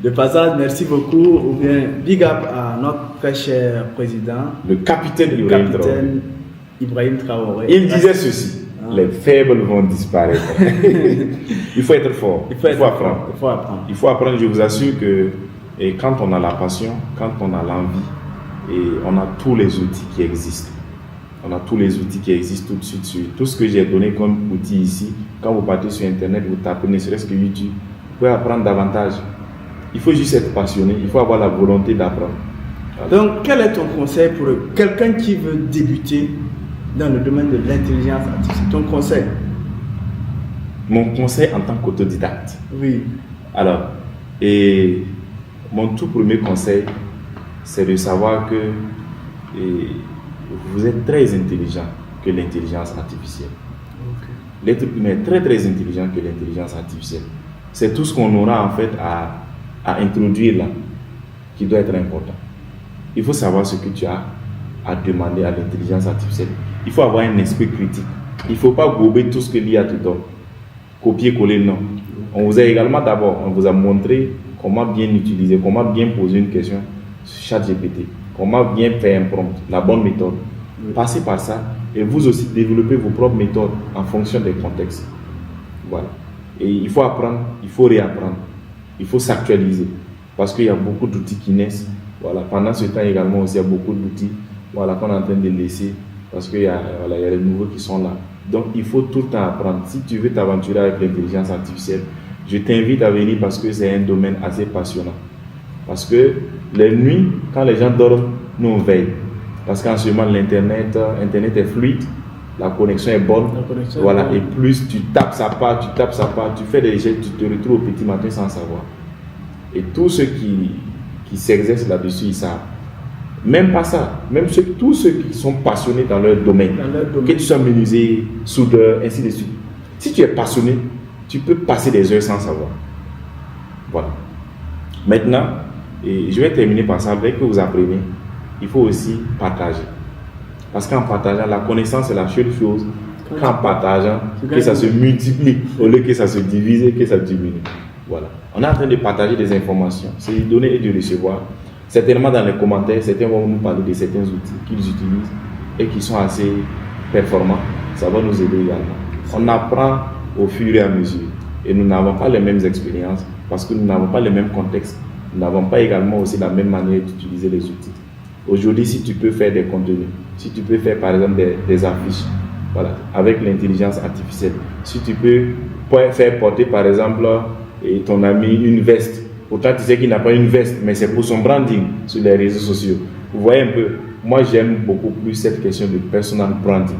De passage, merci beaucoup. Ou bien, big up à notre très cher président, le capitaine Ibrahim Traoré. Il disait ceci. Les faibles vont disparaître. Il faut être fort. Il faut apprendre. Il faut apprendre. Je vous assure que quand on a la passion, quand on a l'envie, et on a tous les outils qui existent. On a tous les outils qui existent tout de suite. Sur tout ce que j'ai donné comme outil ici, quand vous partez sur Internet, vous tapez ne serait-ce que YouTube, vous pouvez apprendre davantage. Il faut juste être passionné. Il faut avoir la volonté d'apprendre. Voilà. Donc, quel est ton conseil pour quelqu'un qui veut débuter dans le domaine de l'intelligence artificielle? Ton conseil? Mon conseil en tant qu'autodidacte. Oui. Alors, mon tout premier conseil, c'est de savoir que vous êtes très intelligent que l'intelligence artificielle. Okay. L'être humain est très très intelligent que l'intelligence artificielle. C'est tout ce qu'on aura en fait à introduire là qui doit être important. Il faut savoir ce que tu as à demander à l'intelligence artificielle. Il faut avoir un esprit critique. Il ne faut pas gober tout ce que l'IA te donne. Copier-coller, non. On vous a également d'abord, on vous a montré comment bien utiliser, comment bien poser une question sur ChatGPT, comment bien faire un prompt, la bonne méthode. Passez par ça et vous aussi développez vos propres méthodes en fonction des contextes. Voilà. Et il faut apprendre, il faut réapprendre, il faut s'actualiser parce qu'il y a beaucoup d'outils qui naissent. Voilà. Pendant ce temps également aussi, il y a beaucoup d'outils qu'on est en train de laisser parce qu'il y a les nouveaux qui sont là. Donc il faut tout le temps apprendre. Si tu veux t'aventurer avec l'intelligence artificielle, je t'invite à venir parce que c'est un domaine assez passionnant. Parce que les nuits, quand les gens dorment, nous on veille. Parce qu'en ce moment, Internet est fluide, la connexion est bonne. Voilà. Et plus tu tapes ça part, tu fais des gestes, tu te retrouves au petit matin sans savoir. Et tous ceux qui s'exercent là-dessus, ils savent. Même pas ça, même tous ceux qui sont passionnés dans leur domaine, que tu sois menuisier, soudeur, ainsi de suite. Si tu es passionné, tu peux passer des heures sans savoir. Voilà. Maintenant, je vais terminer par ça. Dès que vous apprenez, il faut aussi partager. Parce qu'en partageant, la connaissance est la seule chose qu'en partageant, que ça se multiplie au lieu que ça se divise et que ça diminue. Voilà. On est en train de partager des informations, c'est de donner et de recevoir. Certainement dans les commentaires, certains vont nous parler de certains outils qu'ils utilisent et qui sont assez performants. Ça va nous aider également. On apprend au fur et à mesure. Et nous n'avons pas les mêmes expériences parce que nous n'avons pas les mêmes contextes. Nous n'avons pas également aussi la même manière d'utiliser les outils. Aujourd'hui, si tu peux faire des contenus, si tu peux faire par exemple des affiches, voilà, avec l'intelligence artificielle, si tu peux faire porter par exemple ton ami une veste, pourtant tu sais qu'il n'a pas une veste, mais c'est pour son branding sur les réseaux sociaux. Vous voyez un peu, moi j'aime beaucoup plus cette question de personal branding.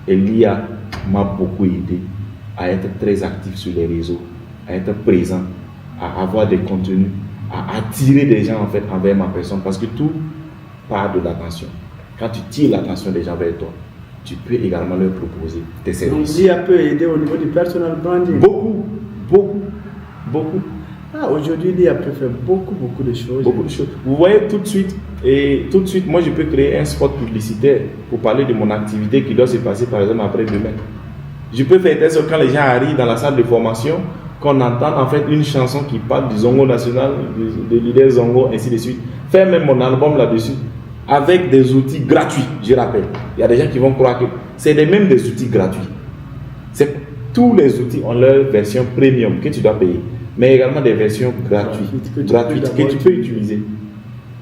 Et l'IA m'a beaucoup aidé à être très actif sur les réseaux, à être présent, à avoir des contenus, à attirer des gens en fait envers ma personne, parce que tout part de l'attention. Quand tu tires l'attention des gens vers toi, tu peux également leur proposer tes services. Donc l'IA peut aider au niveau du personal branding. Beaucoup. Aujourd'hui l'IA peut faire beaucoup de choses. Beaucoup de choses. Vous voyez tout de suite, moi je peux créer un spot publicitaire pour parler de mon activité qui doit se passer par exemple après-demain. Je peux faire telle sorte quand les gens arrivent dans la salle de formation, qu'on entend en fait une chanson qui parle du Zongo national, de leader Zongo, ainsi de suite. Faire même mon album là-dessus, avec des outils gratuits, je rappelle. Il y a des gens qui vont croire que c'est même des outils gratuits. Tous les outils ont leur version premium que tu dois payer, mais également des versions gratuites que tu peux utiliser.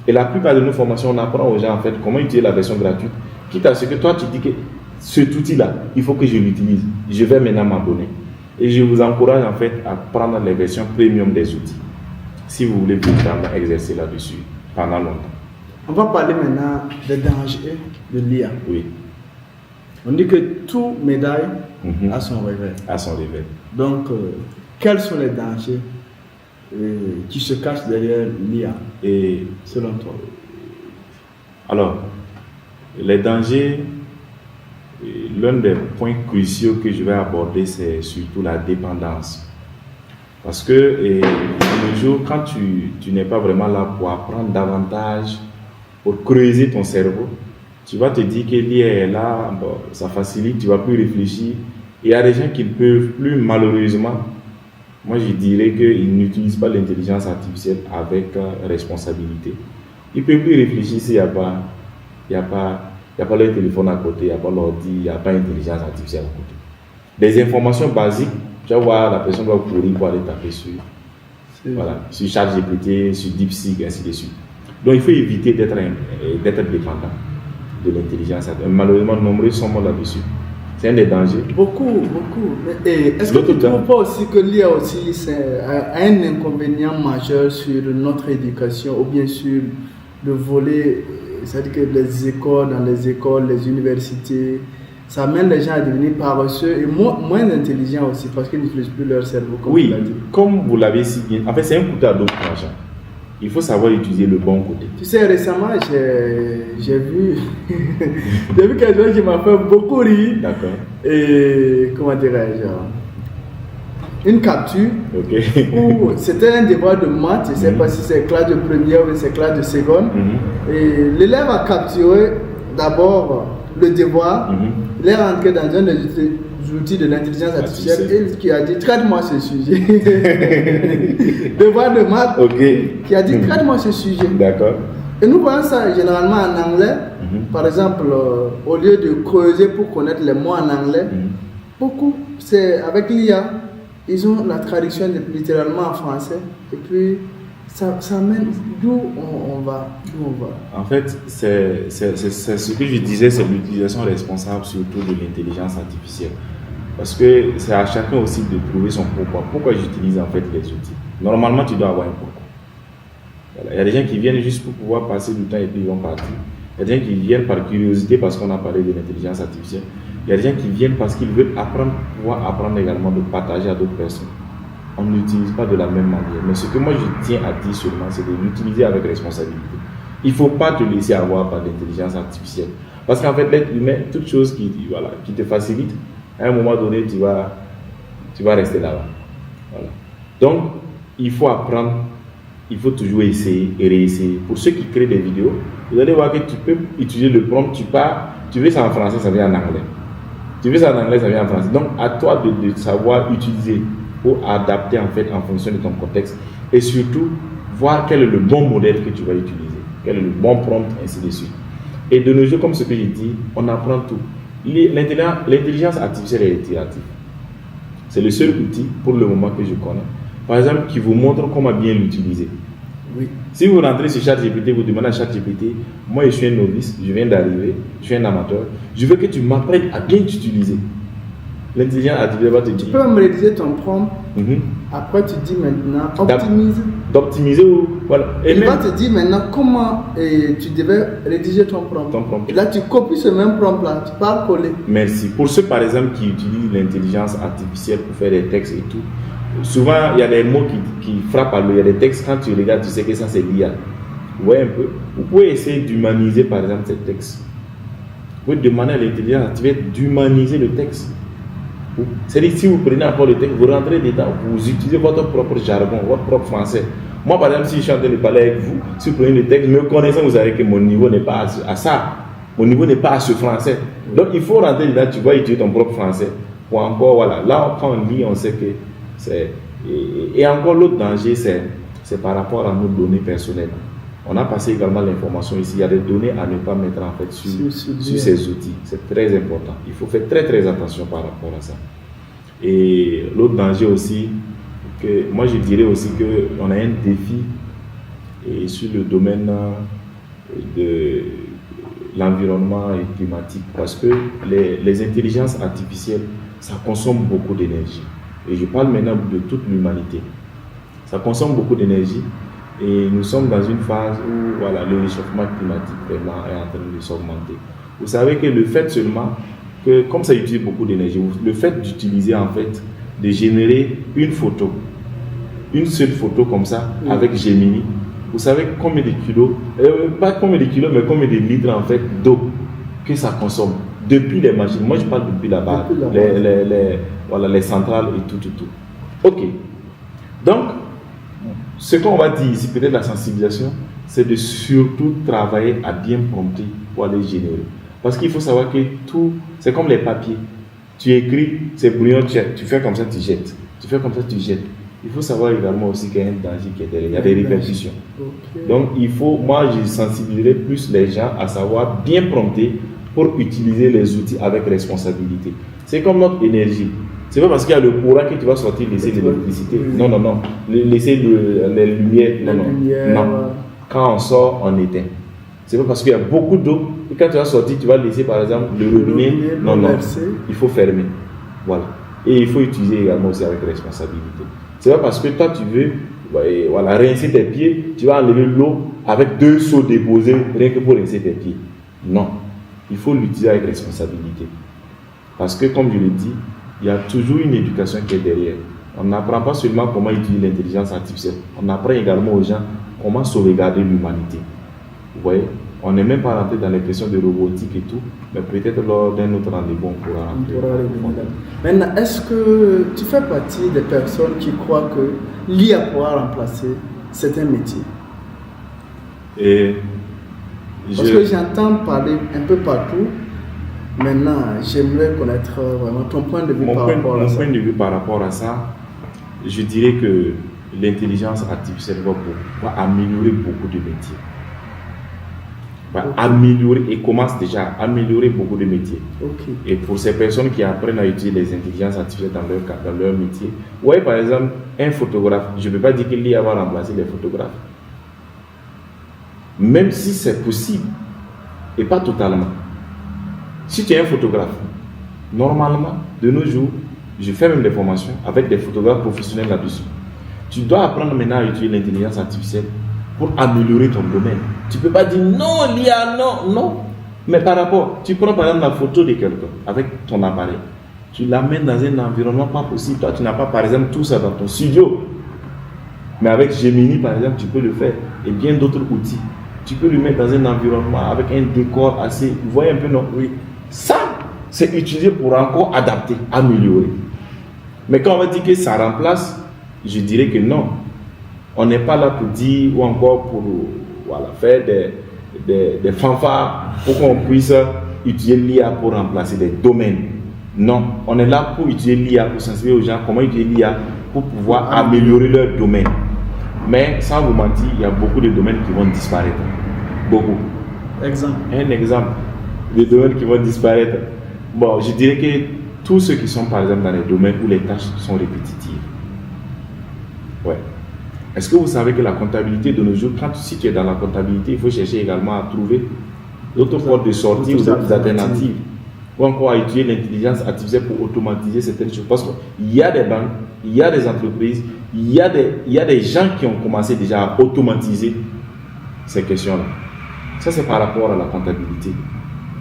Et la plupart de nos formations, on apprend aux gens en fait comment utiliser la version gratuite, quitte à ce que toi tu dis que cet outil-là, il faut que je l'utilise. Je vais maintenant m'abonner. Et je vous encourage en fait à prendre les versions premium des outils, si vous voulez vraiment exercer là-dessus pendant longtemps. On va parler maintenant des dangers de l'IA. Oui. On dit que tout médaille a son revers. À son revers. Donc, quels sont les dangers qui se cachent derrière l'IA, Et selon toi? alors, les dangers, l'un des points cruciaux que je vais aborder, c'est surtout la dépendance. Parce que de nos jours, quand tu n'es pas vraiment là pour apprendre davantage, pour creuser ton cerveau, tu vas te dire que l'IA est là, bon, ça facilite, tu ne vas plus réfléchir. Il y a des gens qui ne peuvent plus, malheureusement. Moi, je dirais qu'ils n'utilisent pas l'intelligence artificielle avec responsabilité. Ils ne peuvent plus réfléchir s'il n'y a pas leur téléphone à côté, il n'y a pas l'ordi, il n'y a pas l'intelligence artificielle à côté. Des informations basiques, tu vas voir, la personne va courir pour aller taper sur ChatGPT, sur DeepSeek, ainsi de suite. Donc, il faut éviter d'être dépendant de l'intelligence artificielle. Malheureusement, nombreux sont morts là-dessus. C'est un des dangers. Beaucoup. Est-ce que tu ne trouves pas aussi que l'IA aussi a un inconvénient majeur sur notre éducation, ou bien sur le volet, c'est-à-dire que dans les écoles, les universités, ça amène les gens à devenir paresseux et moins intelligents aussi, parce qu'ils n'utilisent plus leur cerveau, comme oui, tu l'as dit. Comme vous l'avez si bien. En fait, c'est un couteau à double tranchant. Il faut savoir utiliser le bon côté. Tu sais, récemment, j'ai vu quelque chose qui m'a fait beaucoup rire. D'accord. Et comment dirais-je, une capture où c'était un devoir de maths, je ne sais pas si c'est classe de première ou c'est classe de seconde. Et l'élève a capturé d'abord le devoir, il est rentré dans un des outils de l'intelligence artificielle et qui a dit traite-moi ce sujet. Devoir de maths qui a dit traite-moi ce sujet. D'accord. Et nous voyons ça généralement en anglais. Par exemple, au lieu de creuser pour connaître les mots en anglais, beaucoup, c'est avec l'IA, ils ont la traduction littéralement en français. Et puis, ça mène d'où on va. En fait, c'est ce que je disais, c'est l'utilisation responsable surtout de l'intelligence artificielle. Parce que c'est à chacun aussi de trouver son pourquoi. Pourquoi j'utilise en fait les outils? Normalement, tu dois avoir un pourquoi. Voilà. Il y a des gens qui viennent juste pour pouvoir passer du temps et puis ils vont partir. Il y a des gens qui viennent par curiosité parce qu'on a parlé de l'intelligence artificielle. Il y a des gens qui viennent parce qu'ils veulent apprendre, pouvoir apprendre également de partager à d'autres personnes. On ne l'utilise pas de la même manière. Mais ce que moi je tiens à dire seulement, c'est de l'utiliser avec responsabilité. Il ne faut pas te laisser avoir par l'intelligence artificielle. Parce qu'en fait, l'être humain, toute chose qui te facilite, à un moment donné, tu vas rester là-bas. Voilà. Donc, il faut apprendre, il faut toujours essayer et réessayer. Pour ceux qui créent des vidéos, vous allez voir que tu peux utiliser le prompt, tu veux ça en français, ça vient en anglais. Tu veux ça en anglais, ça vient en français. Donc, à toi de savoir utiliser pour adapter en fait en fonction de ton contexte et surtout voir quel est le bon modèle que tu vas utiliser, quel est le bon prompt, ainsi de suite. Et de nos jours, comme ce que j'ai dit, on apprend tout. L'intelligence artificielle est itérative. C'est le seul outil pour le moment que je connais, par exemple, qui vous montre comment bien l'utiliser. Oui. Si vous rentrez sur ChatGPT, vous demandez à ChatGPT, moi je suis un novice, je viens d'arriver, je suis un amateur, je veux que tu m'apprennes à bien t'utiliser. L'intelligence artificielle va te dire. Tu peux me rédiger ton prompt. Après, tu dis maintenant optimise. D'optimiser ou. Voilà. Et il va te dire maintenant comment tu devais rédiger ton prompt. Et là, tu copies ce même prompt-là, tu pars coller. Merci. Pour ceux, par exemple, qui utilisent l'intelligence artificielle pour faire des textes et tout, souvent, il y a des mots qui frappent à l'œil. Il y a des textes, quand tu regardes, tu sais que ça, c'est l'IA. Vous voyez un peu. Vous pouvez essayer d'humaniser, par exemple, ces textes. Vous pouvez demander à l'intelligence artificielle d'humaniser le texte. C'est-à-dire, si vous prenez encore le texte, vous rentrez dedans, vous utilisez votre propre jargon, votre propre français. Moi, par exemple, si je suis en train de parler avec vous, si vous prenez le texte, me connaissant, vous savez que mon niveau n'est pas à ça. Mon niveau n'est pas à ce français. Donc, il faut rentrer dedans, tu vas utiliser ton propre français Ou encore, voilà, là, quand on lit, on sait que c'est... Et encore, l'autre danger, c'est par rapport à nos données personnelles. On a passé également l'information ici. Il y a des données à ne pas mettre en fait sur ces outils. C'est très important. Il faut faire très très attention par rapport à ça. Et l'autre danger aussi, que moi je dirais aussi qu'on a un défi et sur le domaine de l'environnement et climatique parce que les intelligences artificielles, ça consomme beaucoup d'énergie. Et je parle maintenant de toute l'humanité. Ça consomme beaucoup d'énergie et nous sommes dans une phase où voilà, le réchauffement climatique vraiment est en train de s'augmenter. Vous savez que le fait seulement que, comme ça utilise beaucoup d'énergie, le fait d'utiliser en fait, de générer une photo, une seule photo comme ça, avec Gemini, vous savez combien de kilos, pas combien de kilos, mais combien de litres en fait d'eau que ça consomme depuis les machines. Moi je parle depuis là-bas, voilà, les centrales et tout. Ok. Donc, ce qu'on va dire ici, peut-être la sensibilisation, c'est de surtout travailler à bien prompter pour aller générer. Parce qu'il faut savoir que tout, c'est comme les papiers. Tu écris, c'est brouillon, tu fais comme ça, tu jettes. Tu fais comme ça, tu jettes. Il faut savoir également aussi qu'il y a un danger qui est derrière. Il y a des répercussions. Okay. Donc, il faut, moi, je sensibiliserai plus les gens à savoir bien prompter pour utiliser les outils avec responsabilité. C'est comme notre énergie. C'est pas parce qu'il y a le courant que tu vas sortir laisser de l'électricité. Non. Laisser les lumières. Non. Quand on sort, on éteint. C'est pas parce qu'il y a beaucoup d'eau et quand tu vas sortir, tu vas laisser par exemple le robinet. Non. Il faut fermer. Voilà. Et il faut utiliser également aussi avec responsabilité. C'est pas parce que toi tu veux voilà, rincer tes pieds, tu vas enlever l'eau avec 2 seaux déposés rien que pour rincer tes pieds. Non. Il faut l'utiliser avec responsabilité. Parce que comme je l'ai dit, il y a toujours une éducation qui est derrière. On n'apprend pas seulement comment utiliser l'intelligence artificielle, on apprend également aux gens comment sauvegarder l'humanité. Vous voyez, on n'est même pas rentré dans les questions de robotique et tout, mais peut-être lors d'un autre rendez-vous, on pourra rentrer. Maintenant, est-ce que tu fais partie des personnes qui croient que l'IA pourra remplacer certains métiers? Parce que j'entends parler un peu partout. Maintenant, j'aimerais connaître vraiment ton point de vue par rapport à ça. Mon point de vue par rapport à ça, je dirais que l'intelligence artificielle va améliorer beaucoup de métiers. Améliorer et commence déjà à améliorer beaucoup de métiers. Okay. Et pour ces personnes qui apprennent à utiliser les intelligences artificielles dans leur métier, vous voyez par exemple un photographe, je ne peux pas dire que l'IA va remplacer les photographes. Même si c'est possible, et pas totalement. Si tu es un photographe, normalement, de nos jours, je fais même des formations avec des photographes professionnels là-dessus. Tu dois apprendre maintenant à utiliser l'intelligence artificielle pour améliorer ton domaine. Tu ne peux pas dire non, l'IA, non. Mais par rapport, tu prends par exemple la photo de quelqu'un avec ton appareil. Tu l'amènes dans un environnement pas possible. Toi, tu n'as pas par exemple tout ça dans ton studio. Mais avec Gemini, par exemple, tu peux le faire. Et bien d'autres outils. Tu peux le mettre dans un environnement avec un décor assez... Vous voyez un peu, non? Oui. Ça, c'est utilisé pour encore adapter, améliorer. Mais quand on va dire que ça remplace, je dirais que non. On n'est pas là pour dire ou encore pour faire des fanfares pour qu'on puisse utiliser l'IA pour remplacer des domaines. Non, on est là pour utiliser l'IA, pour sensibiliser aux gens comment utiliser l'IA pour pouvoir améliorer leur domaine. Mais sans vous mentir, il y a beaucoup de domaines qui vont disparaître. Beaucoup. Exemple. Un exemple de domaines qui vont disparaître. Bon, je dirais que tous ceux qui sont par exemple dans les domaines où les tâches sont répétitives. Ouais. Est-ce que vous savez que la comptabilité de nos jours, si tu es dans la comptabilité, il faut chercher également à trouver d'autres portes de sortie ou d'autres alternatives. Ou encore à utiliser l'intelligence artificielle pour automatiser certaines choses. Parce qu'il y a des banques, il y a des entreprises, il y a des gens qui ont commencé déjà à automatiser ces questions-là. Ça, c'est par rapport à la comptabilité.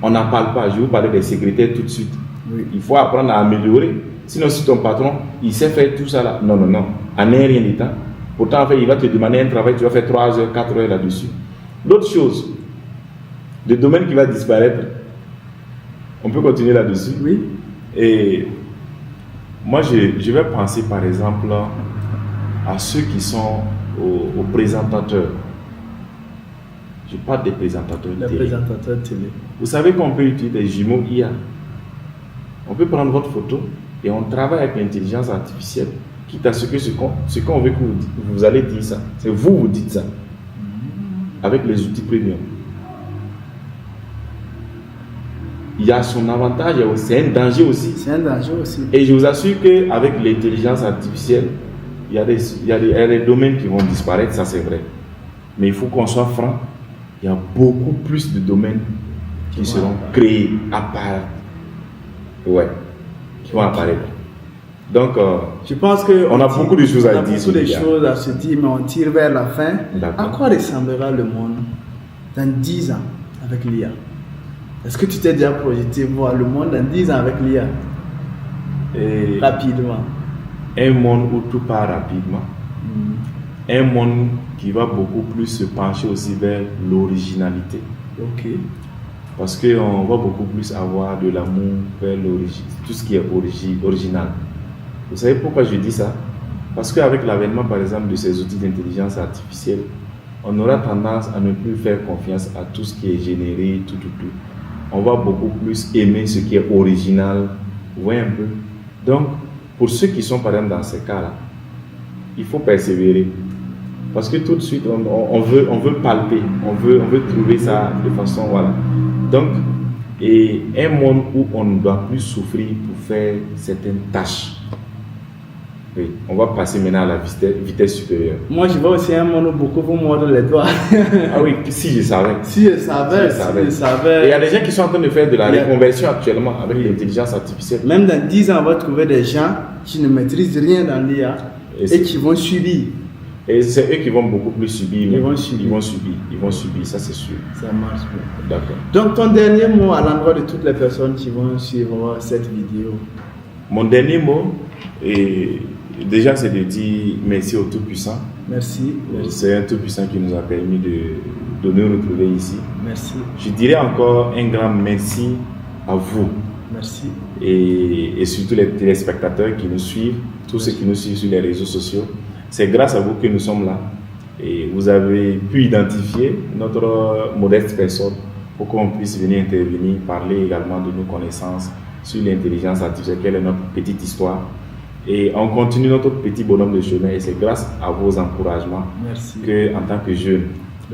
On n'en parle pas. Je vais vous parler des secrétaires tout de suite. Oui. Il faut apprendre à améliorer. Sinon, si ton patron, il sait faire tout ça là, non. En un rien du temps. Pourtant, en fait, il va te demander un travail, tu vas faire 3 heures, 4 heures là-dessus. L'autre chose, le domaine qui va disparaître, on peut continuer là-dessus. Oui. Et moi, je vais penser par exemple à ceux qui sont aux présentateurs. Je parle des présentateurs télé. Présentateurs télé. Vous savez qu'on peut utiliser des jumeaux IA. On peut prendre votre photo, Et on travaille avec l'intelligence artificielle, quitte à ce qu'on veut que vous allez dire ça. C'est vous dites ça. Avec les outils premium. Il y a son avantage, c'est un danger aussi. C'est un danger aussi. Et je vous assure qu'avec l'intelligence artificielle, il y a des domaines qui vont disparaître, ça c'est vrai. Mais il faut qu'on soit franc, il y a beaucoup plus de domaines qui seront créés, qui vont apparaître. Donc, je pense qu'on a beaucoup de choses à dire. Beaucoup de choses à se dire, mais on tire vers la fin. D'accord. À quoi ressemblera le monde dans 10 ans avec l'IA? Est-ce que tu t'es déjà projeté voir le monde dans 10 ans avec l'IA? Rapidement. Un monde où tout part rapidement. Un monde qui va beaucoup plus se pencher aussi vers l'originalité. Ok. Parce qu'on va beaucoup plus avoir de l'amour vers l'origine, tout ce qui est original. Vous savez pourquoi je dis ça? Parce qu'avec l'avènement, par exemple, de ces outils d'intelligence artificielle, on aura tendance à ne plus faire confiance à tout ce qui est généré, tout. On va beaucoup plus aimer ce qui est original. Vous voyez un peu? Donc, pour ceux qui sont, par exemple, dans ces cas-là, il faut persévérer. Parce que tout de suite, on veut palper, on veut trouver ça de façon, voilà. Donc, et un monde où on ne doit plus souffrir pour faire certaines tâches. Oui, on va passer maintenant à la vitesse supérieure. Moi, je vois aussi un monde où beaucoup vont mordre les doigts. Ah oui, si je savais. Si je savais. Et il y a des gens qui sont en train de faire de la reconversion actuellement avec l'intelligence artificielle. Même dans 10 ans, on va trouver des gens qui ne maîtrisent rien dans l'IA et qui vont subir. Et c'est eux qui vont beaucoup plus subir. Ils vont subir, ça c'est sûr. Ça marche bien. D'accord. Donc ton dernier mot à l'endroit de toutes les personnes qui vont suivre cette vidéo. Mon dernier mot, déjà c'est de dire merci au Tout-Puissant. Merci. C'est un Tout-Puissant qui nous a permis de nous retrouver ici. Merci. Je dirais encore un grand merci à vous. Merci. Et surtout les téléspectateurs qui nous suivent, tous ceux qui nous suivent sur les réseaux sociaux. C'est grâce à vous que nous sommes là. Et vous avez pu identifier notre modeste personne pour qu'on puisse venir intervenir, parler également de nos connaissances sur l'intelligence artificielle, quelle est notre petite histoire. Et on continue notre petit bonhomme de chemin et c'est grâce à vos encouragements qu'en tant que jeune,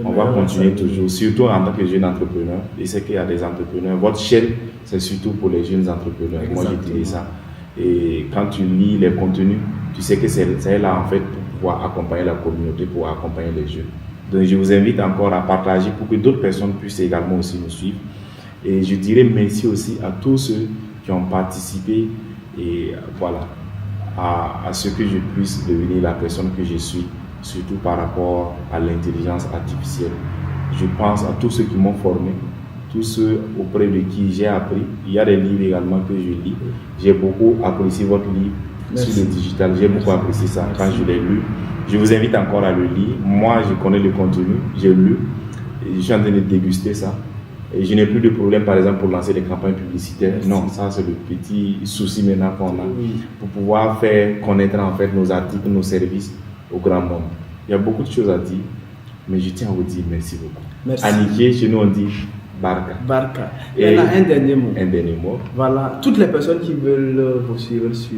on va continuer toujours, surtout en tant que jeune entrepreneur. Et c'est qu'il y a des entrepreneurs. Votre chaîne, c'est surtout pour les jeunes entrepreneurs. Exactement. Moi, j'ai dit ça. Et quand tu lis les contenus, tu sais que c'est là en fait pour pouvoir accompagner la communauté, pour accompagner les jeunes. Donc je vous invite encore à partager pour que d'autres personnes puissent également aussi nous suivre. Et je dirais merci aussi à tous ceux qui ont participé et voilà, à ce que je puisse devenir la personne que je suis, surtout par rapport à l'intelligence artificielle. Je pense à tous ceux qui m'ont formé, tous ceux auprès de qui j'ai appris. Il y a des livres également que je lis. J'ai beaucoup apprécié votre livre. Sur le digital, j'ai beaucoup apprécié ça quand je l'ai lu. Je vous invite encore à le lire. Moi, je connais le contenu, j'ai lu, et je suis en train de déguster ça. Et je n'ai plus de problème, par exemple, pour lancer des campagnes publicitaires. Non, ça, c'est le petit souci maintenant qu'on a pour pouvoir faire connaître en fait nos articles, nos services au grand monde. Il y a beaucoup de choses à dire, mais je tiens à vous dire merci beaucoup. Merci. À Niké, chez nous, on dit Barka. Barka. Et il y en a un dernier mot. Un dernier mot. Voilà, toutes les personnes qui veulent vous suivre sur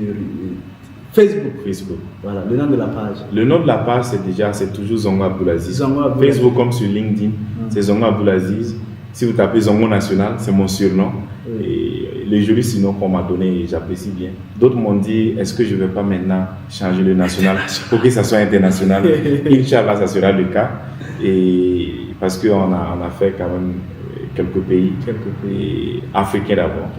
Facebook. Voilà, le nom de la page. Le nom de la page, c'est toujours Zongo Abdoulaziz. Facebook comme sur LinkedIn, c'est Zongo Abdoulaziz. Si vous tapez Zongo National, c'est mon surnom. Oui. Et les jolis surnoms qu'on m'a donné, j'apprécie bien. D'autres m'ont dit, est-ce que je ne vais pas maintenant changer le national pour que ça soit international? Inch'Allah, ça sera le cas. Et parce qu'on a fait quand même quelques pays africains d'abord.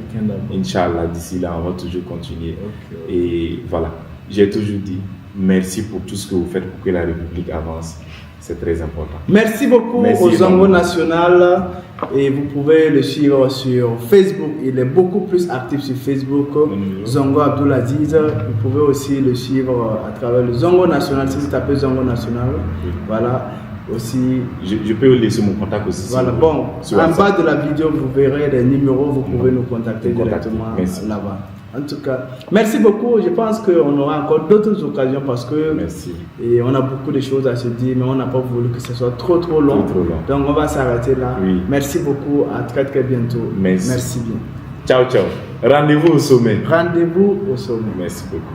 Inch'Allah, d'ici là, on va toujours continuer. Okay. Et voilà, j'ai toujours dit merci pour tout ce que vous faites pour que la République avance. C'est très important. Merci beaucoup au Zongo National. Et vous pouvez le suivre sur Facebook. Il est beaucoup plus actif sur Facebook. Zongo Abdoulaziz. Vous pouvez aussi le suivre à travers le Zongo National. Si vous tapez Zongo National, voilà. Aussi, je peux vous laisser mon contact aussi. Voilà, bon, en bas de la vidéo, vous verrez les numéros, vous pouvez nous contacter directement là-bas. En tout cas, merci beaucoup. Je pense qu'on aura encore d'autres occasions parce que et on a beaucoup de choses à se dire, mais on n'a pas voulu que ce soit trop long. Donc on va s'arrêter là. Merci beaucoup. À très bientôt. Merci bien. Ciao, ciao. Rendez-vous au sommet. Rendez-vous au sommet. Merci beaucoup.